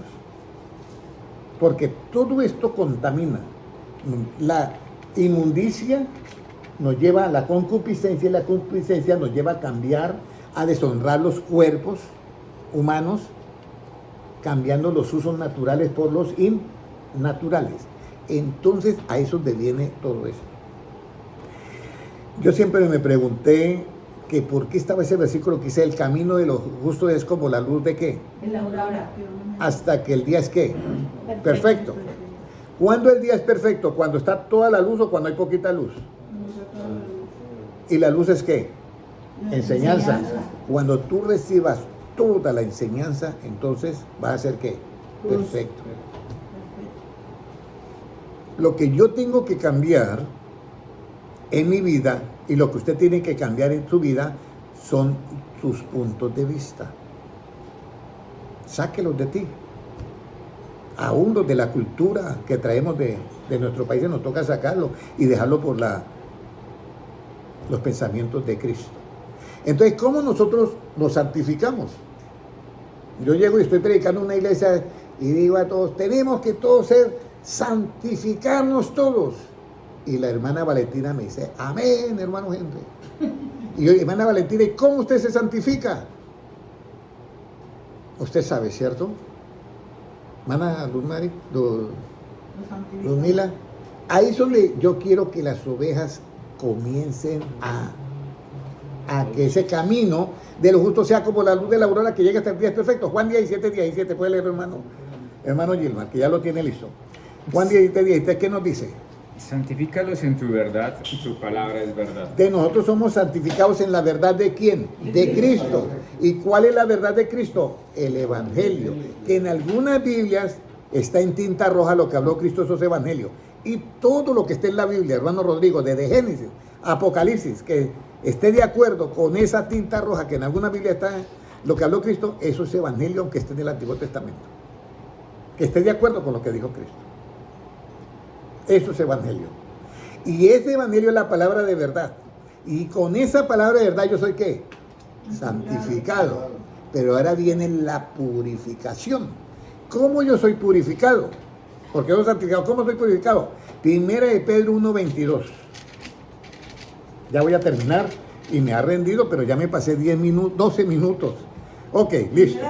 Porque todo esto contamina. La inmundicia nos lleva a la concupiscencia y la concupiscencia nos lleva a cambiar, a deshonrar los cuerpos humanos, cambiando los usos naturales por los innaturales. Entonces a eso deviene todo esto. Yo siempre me pregunté que por qué estaba ese versículo que dice: el camino de los justos es como la luz de ¿qué? En la aurora. Hasta que el día es ¿qué? Perfecto. ¿Cuándo el día es perfecto? ¿Cuando está toda la luz o cuando hay poquita luz? ¿Y la luz es qué? Enseñanza. Cuando tú recibas toda la enseñanza, entonces va a ser ¿qué? Perfecto. Lo que yo tengo que cambiar en mi vida y lo que usted tiene que cambiar en su vida son sus puntos de vista. Sáquelos de ti. Aún los de la cultura que traemos de nuestro país, nos toca sacarlo y dejarlo por los pensamientos de Cristo. Entonces, ¿cómo nosotros nos santificamos? Yo llego y estoy predicando en una iglesia y digo a todos: tenemos que todos santificarnos todos. Y la hermana Valentina me dice: amén, hermano Henry. Y yo: hermana Valentina, ¿y cómo usted se santifica? Usted sabe, ¿cierto? Hermana Luzmila, ahí es donde yo quiero que las ovejas comiencen a que ese camino de los justos sea como la luz de la aurora que llega hasta el día perfecto. Juan 17, puede leer, hermano Gilmar, que ya lo tiene listo. Juan 17, ¿qué nos dice? Santifícalos en tu verdad, tu palabra es verdad. De nosotros somos santificados en la verdad ¿de quién? De Cristo. ¿Y cuál es la verdad de Cristo? El Evangelio. Que en algunas Biblias está en tinta roja lo que habló Cristo, esos evangelios. Y todo lo que esté en la Biblia, hermano Rodrigo, desde Génesis, Apocalipsis, que esté de acuerdo con esa tinta roja que en alguna Biblia está lo que habló Cristo, eso es evangelio, aunque esté en el Antiguo Testamento. Que esté de acuerdo con lo que dijo Cristo. Eso es evangelio. Y ese evangelio es la palabra de verdad. Y con esa palabra de verdad yo soy ¿qué? Santificado. Pero ahora viene la purificación. ¿Cómo yo soy purificado? Porque yo soy santificado. ¿Cómo soy purificado? Primera de Pedro 1:22. Ya voy a terminar y me ha rendido, pero ya me pasé 12 minutos. Ok, listo.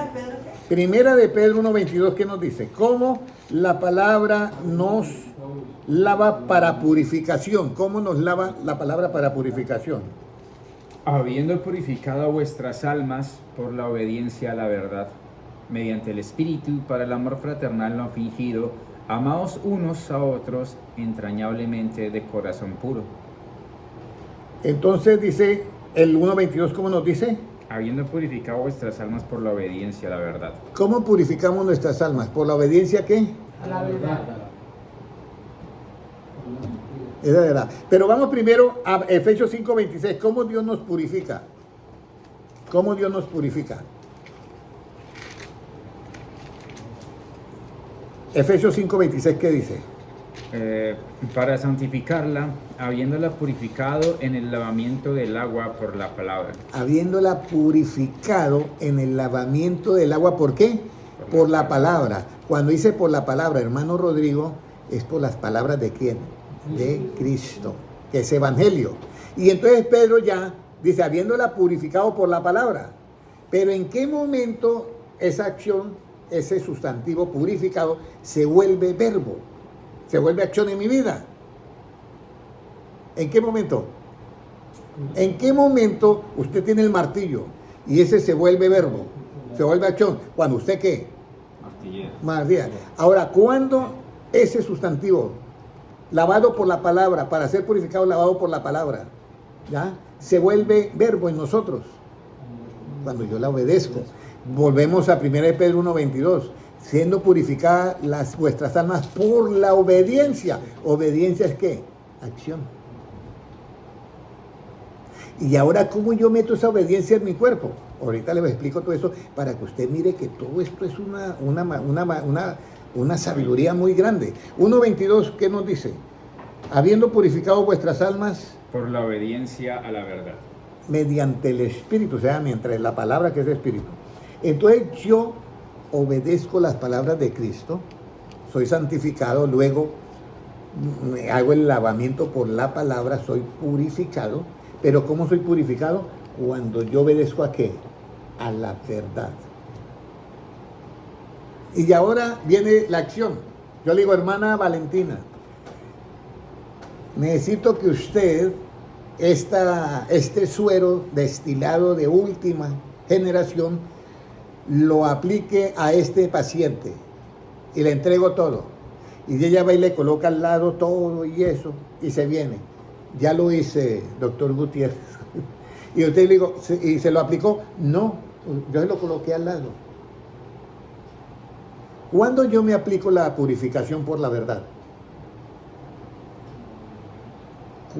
Primera de Pedro 1:22, ¿qué nos dice? ¿Cómo la palabra nos lava para purificación? ¿Cómo nos lava la palabra para purificación? Habiendo purificado vuestras almas por la obediencia a la verdad, mediante el Espíritu, para el amor fraternal no fingido, amaos unos a otros entrañablemente de corazón puro. Entonces dice el 1:22, ¿cómo nos dice? Habiendo purificado vuestras almas por la obediencia a la verdad. ¿Cómo purificamos nuestras almas? ¿Por la obediencia a qué? A la verdad. Es la verdad. Pero vamos primero a Efesios 5:26. ¿Cómo Dios nos purifica? ¿Cómo Dios nos purifica? Efesios 5:26, ¿qué dice? Para santificarla, habiéndola purificado en el lavamiento del agua por la palabra. Habiéndola purificado en el lavamiento del agua, ¿por qué? Por la palabra. Cuando dice por la palabra, hermano Rodrigo, es por las palabras ¿de quién? De Cristo, que es evangelio. Y entonces Pedro ya dice, habiéndola purificado por la palabra. Pero ¿en qué momento esa acción, ese sustantivo purificado, se vuelve verbo? Se vuelve acción en mi vida. ¿En qué momento? ¿En qué momento usted tiene el martillo y ese se vuelve verbo? Se vuelve acción. ¿Cuando usted qué? Martilla. Ahora, ¿cuándo ese sustantivo, lavado por la palabra, para ser purificado, lavado por la palabra, ¿ya? Se vuelve verbo en nosotros? Cuando yo la obedezco. Volvemos a 1 Pedro 1:22. Siendo purificadas vuestras almas por la obediencia. ¿Obediencia es qué? Acción. Y ahora, ¿cómo yo meto esa obediencia en mi cuerpo? Ahorita les explico todo eso para que usted mire que todo esto es una sabiduría muy grande. 1:22, ¿qué nos dice? Habiendo purificado vuestras almas por la obediencia a la verdad. Mediante el Espíritu, o sea, mientras la palabra que es Espíritu. Entonces yo obedezco las palabras de Cristo, soy santificado, luego hago el lavamiento por la palabra, soy purificado. Pero ¿cómo soy purificado? Cuando yo obedezco ¿a qué? A la verdad. Y ahora viene la acción. Yo le digo, hermana Valentina, necesito que usted, este suero destilado de última generación, lo aplique a este paciente. Y le entrego todo. Y ella va y le coloca al lado todo y eso, y se viene. Ya lo hice, doctor Gutiérrez. Y usted le digo, ¿y se lo aplicó? No, yo se lo coloqué al lado. ¿Cuándo yo me aplico la purificación por la verdad?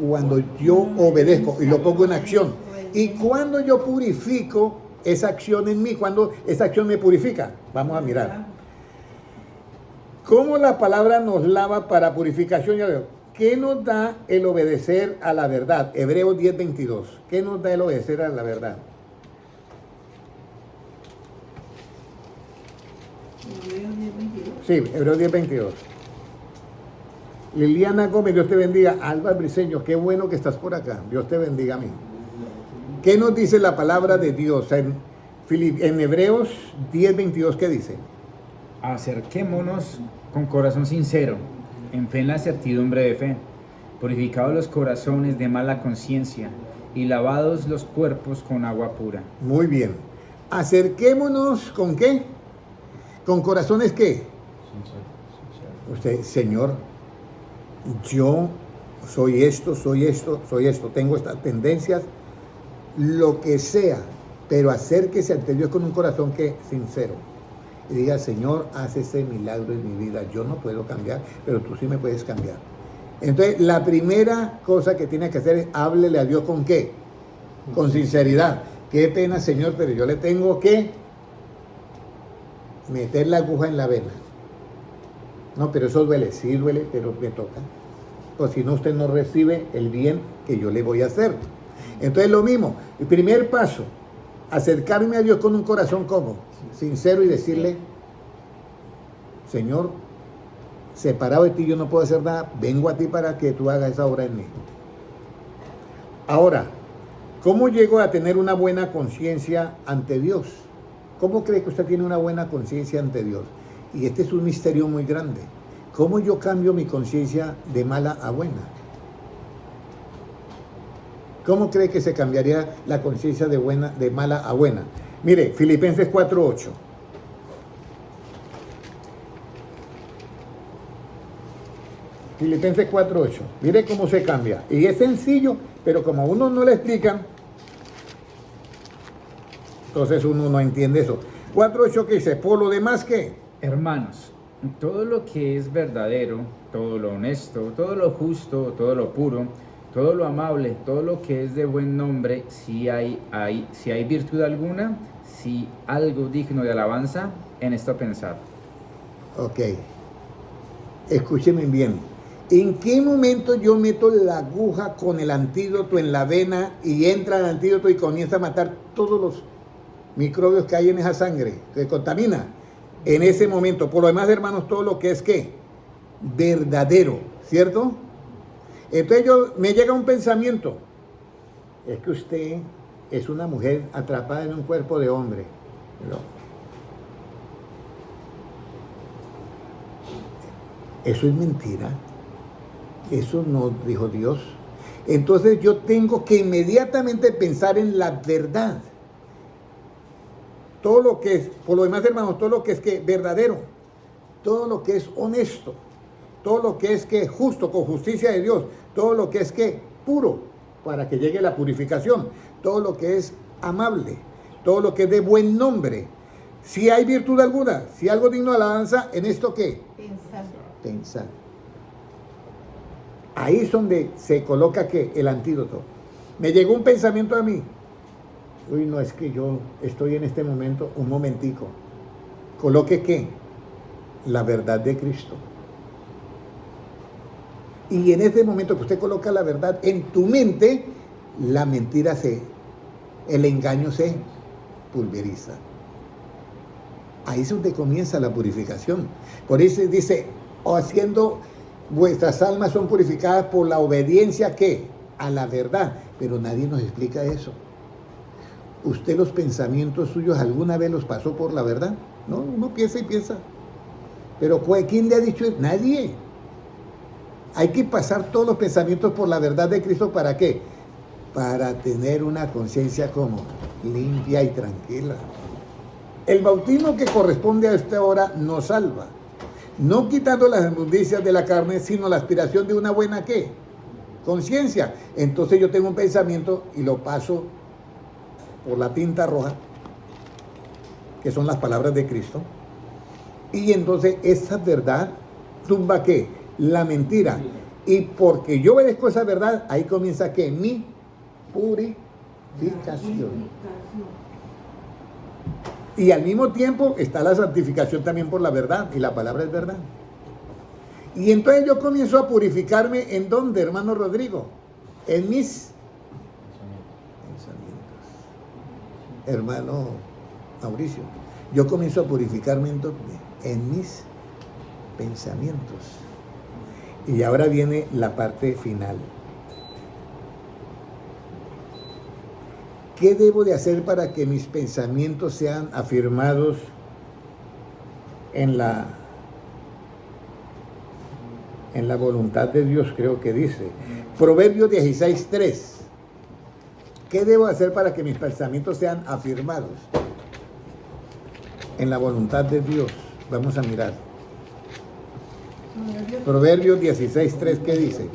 Cuando yo obedezco y lo pongo en acción. Y cuando yo purifico esa acción en mí, cuando esa acción me purifica. Vamos a mirar. ¿Cómo la palabra nos lava para purificación? Ya veo. ¿Qué nos da el obedecer a la verdad? Hebreos 10:22. ¿Qué nos da el obedecer a la verdad? Sí, Hebreos 10:22. Liliana Gómez, Dios te bendiga. Alba Briceño, qué bueno que estás por acá. Dios te bendiga a mí. ¿Qué nos dice la palabra de Dios? En Hebreos 10:22, ¿qué dice? Acerquémonos con corazón sincero, en plena certidumbre de fe, purificados los corazones de mala conciencia y lavados los cuerpos con agua pura. Muy bien. Acerquémonos ¿con qué? ¿Con corazones qué? Usted, Señor, yo soy esto, tengo estas tendencias, lo que sea, pero acérquese ante Dios con un corazón que sincero. Y diga, Señor, haz ese milagro en mi vida. Yo no puedo cambiar, pero tú sí me puedes cambiar. Entonces, la primera cosa que tiene que hacer es háblele a Dios ¿con qué? Con sinceridad. Qué pena, Señor, pero yo le tengo que meter la aguja en la vena. No, pero eso duele, sí duele, pero me toca. Pues si no, usted no recibe el bien que yo le voy a hacer. Entonces, lo mismo. El primer paso, acercarme a Dios con un corazón como sincero y decirle, Señor, separado de ti yo no puedo hacer nada, vengo a ti para que tú hagas esa obra en mí. Ahora, ¿cómo llego a tener una buena conciencia ante Dios? ¿Cómo cree que usted tiene una buena conciencia ante Dios? Y este es un misterio muy grande. ¿Cómo yo cambio mi conciencia de mala a buena? ¿Cómo cree que se cambiaría la conciencia de mala a buena? Mire, Filipenses 4:8. Filipenses 4:8. Mire cómo se cambia. Y es sencillo, pero como a uno no le explican, entonces uno no entiende eso. 4:8 que dice, por lo demás, ¿qué? Hermanos, todo lo que es verdadero, todo lo honesto, todo lo justo, todo lo puro, todo lo amable, todo lo que es de buen nombre, si hay virtud alguna, si algo digno de alabanza, en esto pensad. Ok. Escúcheme bien. ¿En qué momento yo meto la aguja con el antídoto en la vena y entra el antídoto y comienza a matar todos los microbios que hay en esa sangre, que contamina? En ese momento. Por lo demás, hermanos, todo lo que es ¿qué? Verdadero, ¿cierto? Entonces me llega un pensamiento. Es que usted es una mujer atrapada en un cuerpo de hombre. ¿No? Eso es mentira. Eso no dijo Dios. Entonces yo tengo que inmediatamente pensar en la verdad. Todo lo que es, por lo demás, hermanos, todo lo que es que verdadero, todo lo que es honesto, todo lo que es que justo, con justicia de Dios, todo lo que es que puro, para que llegue la purificación, todo lo que es amable, todo lo que es de buen nombre. Si hay virtud alguna, si algo digno de alabanza, ¿en esto qué? Pensar. Ahí es donde se coloca ¿qué? El antídoto. Me llegó un pensamiento a mí. Uy, no, es que yo estoy en este momento, un momentico. Coloque ¿qué? La verdad de Cristo. Y en ese momento que usted coloca la verdad en tu mente, la mentira el engaño se pulveriza. Ahí es donde comienza la purificación. Por eso dice, o haciendo vuestras almas son purificadas por la obediencia ¿qué? A la verdad. Pero nadie nos explica eso. ¿Usted los pensamientos suyos alguna vez los pasó por la verdad? No, uno piensa y piensa. Pero ¿quién le ha dicho eso? Nadie. Hay que pasar todos los pensamientos por la verdad de Cristo. ¿Para qué? Para tener una conciencia como limpia y tranquila. El bautismo que corresponde a esta hora nos salva. No quitando las inmundicias de la carne, sino la aspiración de una buena ¿qué? Conciencia. Entonces yo tengo un pensamiento y lo paso por la tinta roja, que son las palabras de Cristo. Y entonces esa verdad tumba ¿qué? La mentira. Y porque yo obedezco esa verdad, ahí comienza ¿qué? Mi purificación. Y al mismo tiempo está la santificación también por la verdad, y la palabra es verdad. Y entonces yo comienzo a purificarme, ¿en dónde, hermano Rodrigo? En mis pensamientos. Hermano Mauricio, yo comienzo a purificarme, ¿en dónde? En mis pensamientos. Y ahora viene la parte final. ¿Qué debo de hacer para que mis pensamientos sean afirmados en la voluntad de Dios? Creo que dice. Proverbios 16:3. ¿Qué debo hacer para que mis pensamientos sean afirmados en la voluntad de Dios? Vamos a mirar. Proverbios 16:3, ¿qué dice?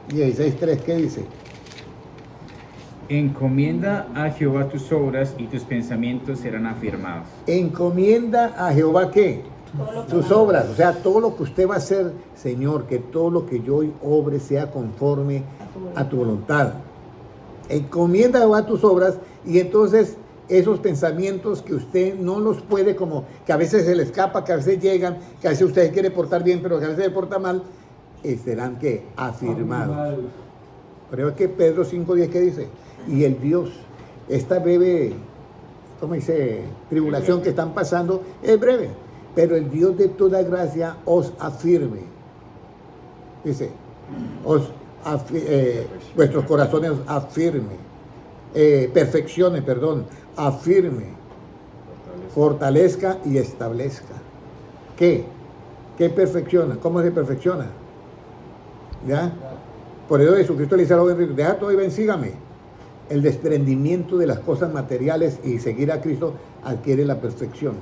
16:3, ¿qué dice? Encomienda a Jehová tus obras y tus pensamientos serán afirmados. Encomienda a Jehová ¿qué? Tus obras, o sea, todo lo que usted va a hacer, Señor, que todo lo que yo hoy obre sea conforme a tu voluntad. Encomienda a Jehová tus obras y entonces esos pensamientos que usted no los puede, como que a veces se le escapa, que a veces llegan, que a veces usted quiere portar bien, pero que a veces se porta mal, serán ¿qué? Afirmados. Pero es que Pedro 5:10, ¿qué dice? Y el Dios, esta breve, ¿cómo dice? Tribulación que están pasando, es breve, pero el Dios de toda gracia os afirme. Dice, vuestros corazones afirme, perfeccione, afirme, fortalezca y establezca. ¿Qué? ¿Qué perfecciona? ¿Cómo se perfecciona? ¿Ya? Por eso Jesucristo le dice a los hombres, deja todo y ven, sígame. El desprendimiento de las cosas materiales y seguir a Cristo adquiere la perfección.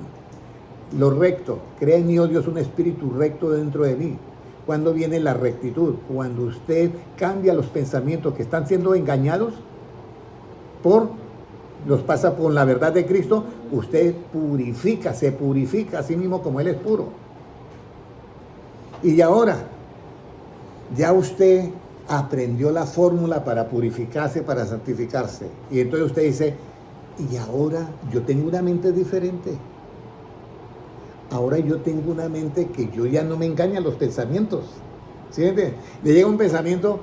Lo recto, crea en mí, oh Dios, un espíritu recto dentro de mí. ¿Cuándo viene la rectitud? Cuando usted cambia los pensamientos que están siendo engañados los pasa por la verdad de Cristo, usted se purifica a sí mismo como Él es puro. Y ahora, ya usted aprendió la fórmula para purificarse, para santificarse. Y entonces usted dice, y ahora yo tengo una mente diferente. Ahora yo tengo una mente que yo ya no me engañan los pensamientos. ¿Sí? Le llega un pensamiento,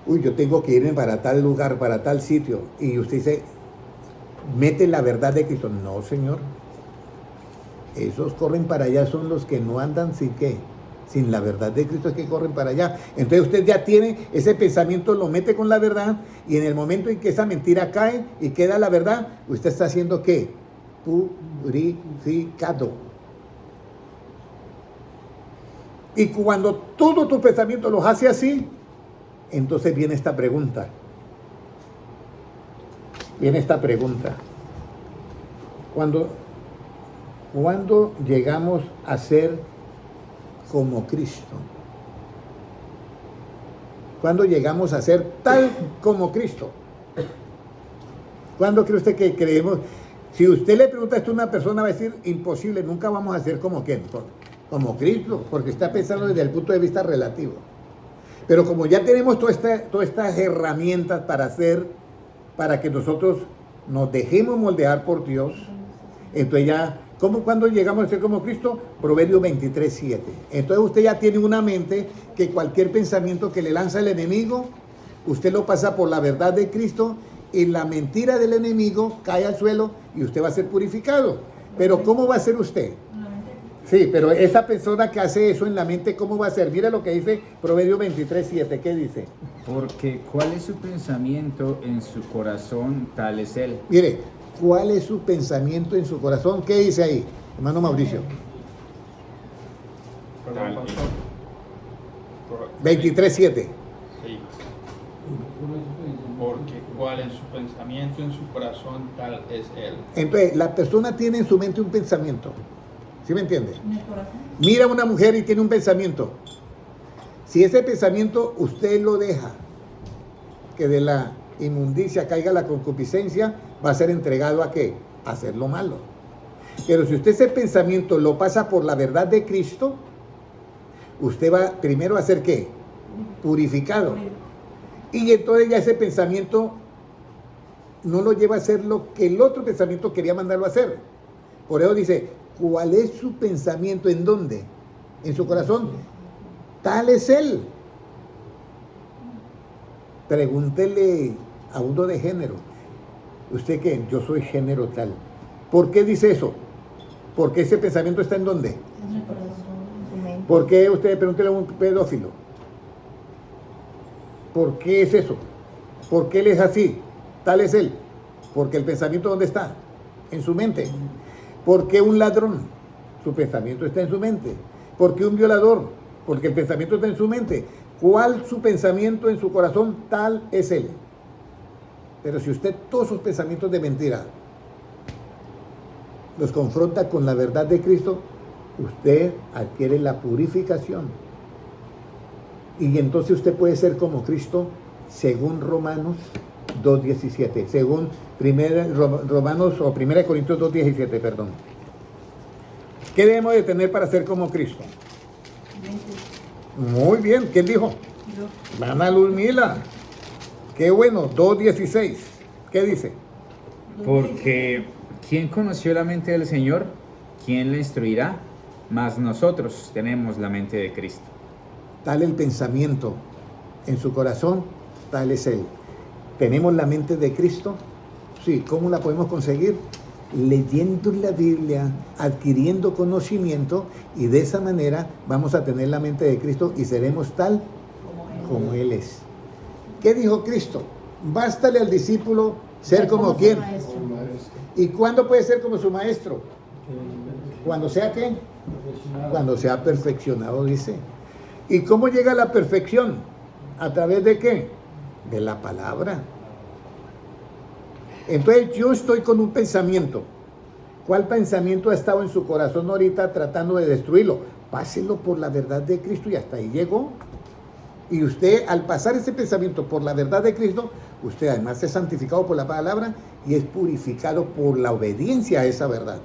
yo tengo que irme para tal lugar, para tal sitio. Y usted dice, mete la verdad de Cristo. No, Señor. Esos corren para allá son los que no andan sin qué. Sin la verdad de Cristo es que corren para allá. Entonces usted ya tiene ese pensamiento, lo mete con la verdad, y en el momento en que esa mentira cae y queda la verdad, usted está haciendo ¿qué? Purificado. Y cuando todos tus pensamientos los hace así, entonces viene esta pregunta. Cuando llegamos a ser como Cristo? ¿Cuándo llegamos a ser tal como Cristo? ¿Cuándo cree usted que creemos? Si usted le pregunta esto a una persona, va a decir, imposible, nunca vamos a ser como ¿quién? Como Cristo, porque está pensando desde el punto de vista relativo. Pero como ya tenemos todas estas herramientas para que nosotros nos dejemos moldear por Dios, entonces ya, ¿cuándo llegamos a ser como Cristo? Proverbios 23:7. Entonces usted ya tiene una mente que cualquier pensamiento que le lanza el enemigo, usted lo pasa por la verdad de Cristo y la mentira del enemigo cae al suelo y usted va a ser purificado. Pero ¿cómo va a ser usted? Sí, pero esa persona que hace eso en la mente, ¿cómo va a ser? Mira lo que dice Proverbios 23:7. ¿Qué dice? Porque ¿cuál es su pensamiento en su corazón? Tal es él. Mire, ¿cuál es su pensamiento en su corazón? ¿Qué dice ahí, hermano Mauricio? Tal es. 23:7. Sí. Porque cuál en su pensamiento, en su corazón, tal es él. Entonces, la persona tiene en su mente un pensamiento. ¿Sí me entiende? Mira a una mujer y tiene un pensamiento. Si ese pensamiento usted lo deja, que de la inmundicia caiga la concupiscencia, va a ser entregado ¿a qué? A hacer lo malo. Pero si usted ese pensamiento lo pasa por la verdad de Cristo, usted va primero a ser ¿qué? Purificado. Y entonces ya ese pensamiento no lo lleva a hacer lo que el otro pensamiento quería mandarlo a hacer. Por eso dice, ¿cuál es su pensamiento? ¿En dónde? En su corazón. Tal es él. Pregúntele a uno de género. ¿Usted qué? Yo soy género tal. ¿Por qué dice eso? Porque ese pensamiento está en dónde. En su corazón, en su mente. ¿Por qué usted pregúntele a un pedófilo? ¿Por qué es eso? ¿Por qué él es así? Tal es él. Porque el pensamiento ¿dónde está? En su mente. ¿Por qué un ladrón? Su pensamiento está en su mente. ¿Por qué un violador? Porque el pensamiento está en su mente. ¿Cuál su pensamiento en su corazón? Tal es él. Pero si usted todos sus pensamientos de mentira los confronta con la verdad de Cristo, usted adquiere la purificación. Y entonces usted puede ser como Cristo según Romanos 2:17, según Romanos o 1 Corintios 2:17, perdón. ¿Qué debemos de tener para ser como Cristo? Muy bien, ¿quién dijo? Ana Luzmila. Qué bueno, 2:16. ¿Qué dice? Porque ¿quién conoció la mente del Señor? ¿Quién le instruirá? Mas nosotros tenemos la mente de Cristo. Tal el pensamiento en su corazón, tal es él. ¿Tenemos la mente de Cristo? Sí. ¿Cómo la podemos conseguir? Leyendo la Biblia, adquiriendo conocimiento, y de esa manera vamos a tener la mente de Cristo y seremos tal como Él es. ¿Qué dijo Cristo? Bástale al discípulo ser como quién. ¿Y cuándo puede ser como su maestro? ¿Cuando sea qué? Cuando sea perfeccionado, dice. ¿Y cómo llega a la perfección? ¿A través de qué? De la palabra. Entonces yo estoy con un pensamiento. ¿Cuál pensamiento ha estado en su corazón ahorita tratando de destruirlo? Páselo por la verdad de Cristo y hasta ahí llegó. Y usted, al pasar ese pensamiento por la verdad de Cristo, usted además es santificado por la palabra y es purificado por la obediencia a esa verdad.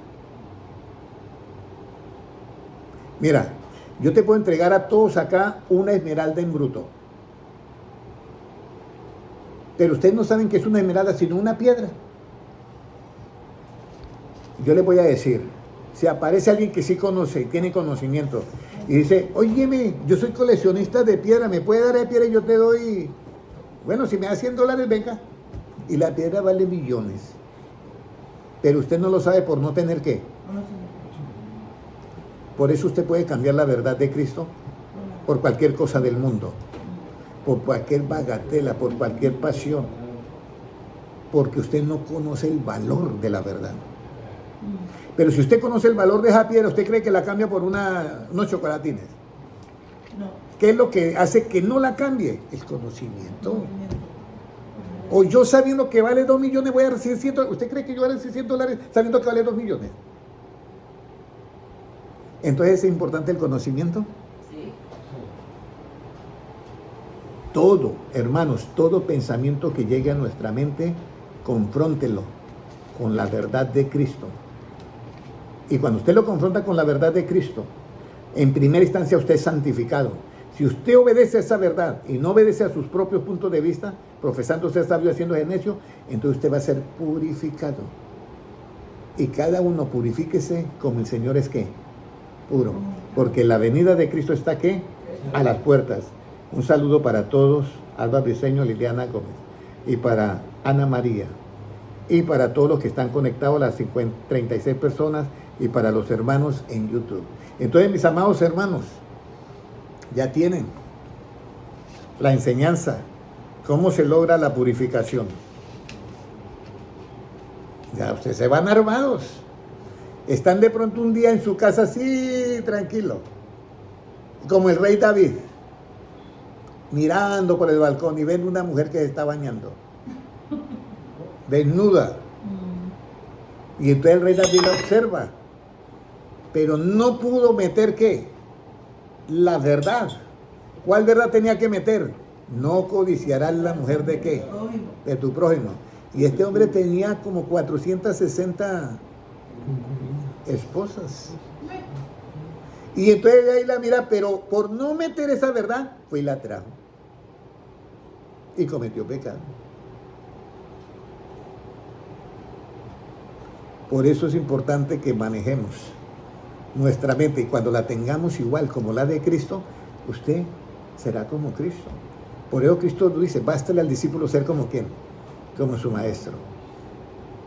Mira, yo te puedo entregar a todos acá una esmeralda en bruto. Pero ustedes no saben que es una esmeralda, sino una piedra. Yo les voy a decir, si aparece alguien que sí conoce y tiene conocimiento y dice, óyeme, yo soy coleccionista de piedra, ¿me puede dar de piedra y yo te doy? Bueno, si me da $100, venga. Y la piedra vale millones. Pero usted no lo sabe por no tener ¿qué? Por eso usted puede cambiar la verdad de Cristo por cualquier cosa del mundo, por cualquier bagatela, por cualquier pasión, porque usted no conoce el valor de la verdad. Pero si usted conoce el valor de esa piedra, ¿usted cree que la cambia por unos chocolatines? No. ¿Qué es lo que hace que no la cambie? El conocimiento. O yo sabiendo que vale 2 millones voy a recibir 100. ¿Usted cree que yo voy a recibir $100 sabiendo que vale 2 millones? Entonces es importante el conocimiento. Sí. Todo, hermanos, todo pensamiento que llegue a nuestra mente, confróntelo con la verdad de Cristo. Y cuando usted lo confronta con la verdad de Cristo, en primera instancia usted es santificado. Si usted obedece a esa verdad y no obedece a sus propios puntos de vista, profesando ser sabio, haciéndose necio, entonces usted va a ser purificado. Y cada uno purifíquese como el Señor es ¿qué? Puro. Porque la venida de Cristo está ¿qué? A las puertas. Un saludo para todos, Alba Briceño, Liliana Gómez, y para Ana María. y para todos los que están conectados, las 36 personas, y para los hermanos en YouTube. Entonces, mis amados hermanos, ya tienen la enseñanza, cómo se logra la purificación. Ya ustedes se van armados. Están de pronto un día en su casa así, tranquilo, como el rey David, mirando por el balcón y ven una mujer que se está bañando, desnuda. Y entonces el rey David la observa, pero no pudo meter ¿qué? La verdad. ¿Cuál verdad tenía que meter? No codiciarás la mujer de ¿qué? De tu prójimo. Y este hombre tenía como 460 esposas. Y entonces ahí la mira, pero por no meter esa verdad, fue y la trajo. Y cometió pecado. Por eso es importante que manejemos nuestra mente, y cuando la tengamos igual como la de Cristo, usted será como Cristo. Por eso Cristo dice, bástale al discípulo ser como ¿quién? Como su maestro.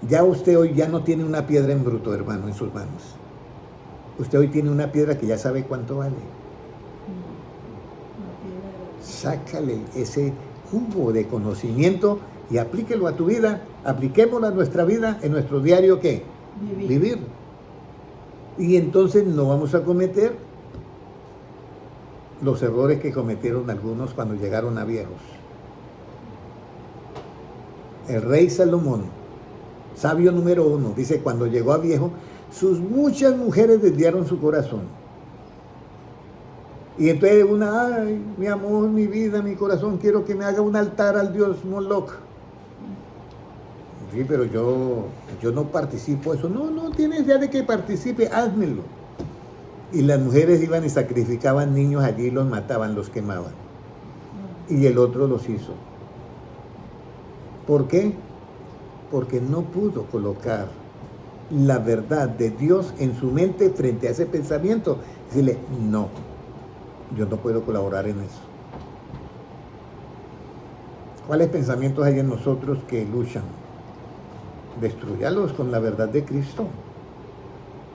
Ya usted hoy ya no tiene una piedra en bruto, hermano, en sus manos. Usted hoy tiene una piedra que ya sabe cuánto vale. Sácale ese jugo de conocimiento y aplíquelo a tu vida, apliquémoslo a nuestra vida, en nuestro diario ¿qué? Vivir. Y entonces no vamos a cometer los errores que cometieron algunos cuando llegaron a viejos. El rey Salomón, sabio número 1, dice, cuando llegó a viejo, sus muchas mujeres desviaron su corazón. Y entonces una, ay, mi amor, mi vida, mi corazón, quiero que me haga un altar al dios Moloch. Sí, pero yo no participo de eso. No tienes ya de que participe, házmelo. Y las mujeres iban y sacrificaban niños allí, los mataban, los quemaban. Y el otro los hizo. ¿Por qué? Porque no pudo colocar la verdad de Dios en su mente frente a ese pensamiento. Decirle, no, yo no puedo colaborar en eso. ¿Cuáles pensamientos hay en nosotros que luchan? Destruyalos con la verdad de Cristo.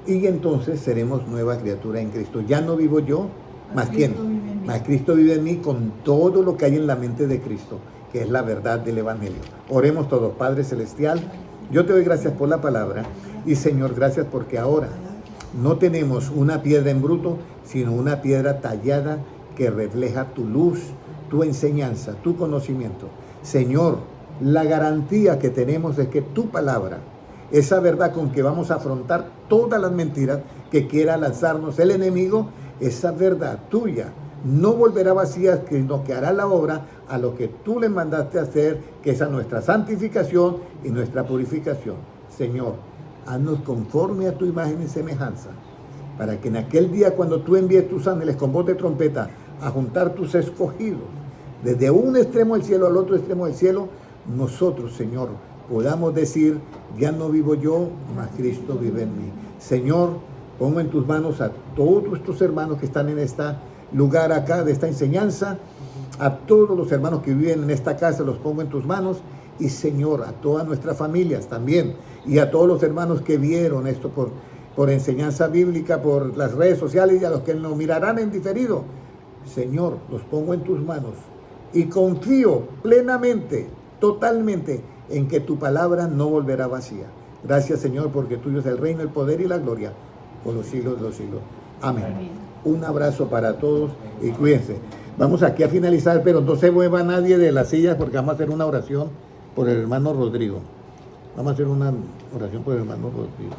Y entonces seremos nueva criatura en Cristo. Ya no vivo yo, más quién. Más Cristo vive en mí, con todo lo que hay en la mente de Cristo, que es la verdad del Evangelio. Oremos todos. Padre Celestial, yo te doy gracias por la palabra. Y Señor, gracias porque ahora no tenemos una piedra en bruto, sino una piedra tallada que refleja tu luz, tu enseñanza, tu conocimiento. Señor, la garantía que tenemos es que tu palabra, esa verdad con que vamos a afrontar todas las mentiras que quiera lanzarnos el enemigo, esa verdad tuya no volverá vacía, sino que hará la obra a lo que tú le mandaste hacer, que es a nuestra santificación y nuestra purificación. Señor, haznos conforme a tu imagen y semejanza, para que en aquel día cuando tú envíes tus ángeles con voz de trompeta a juntar tus escogidos, desde un extremo del cielo al otro extremo del cielo, nosotros, Señor, podamos decir, ya no vivo yo, mas Cristo vive en mí. Señor, pongo en tus manos a todos estos hermanos que están en este lugar acá de esta enseñanza, a todos los hermanos que viven en esta casa, los pongo en tus manos, y Señor, a todas nuestras familias también, y a todos los hermanos que vieron esto por enseñanza bíblica, por las redes sociales, y a los que nos mirarán en diferido. Señor, los pongo en tus manos, y confío plenamente, totalmente, en que tu palabra no volverá vacía. Gracias, Señor, porque tuyo es el reino, el poder y la gloria por los siglos de los siglos. Amén. Amén. Un abrazo para todos y cuídense. Vamos aquí a finalizar, pero no se mueva nadie de las sillas porque vamos a hacer una oración por el hermano Rodrigo. Vamos a hacer una oración por el hermano Rodrigo.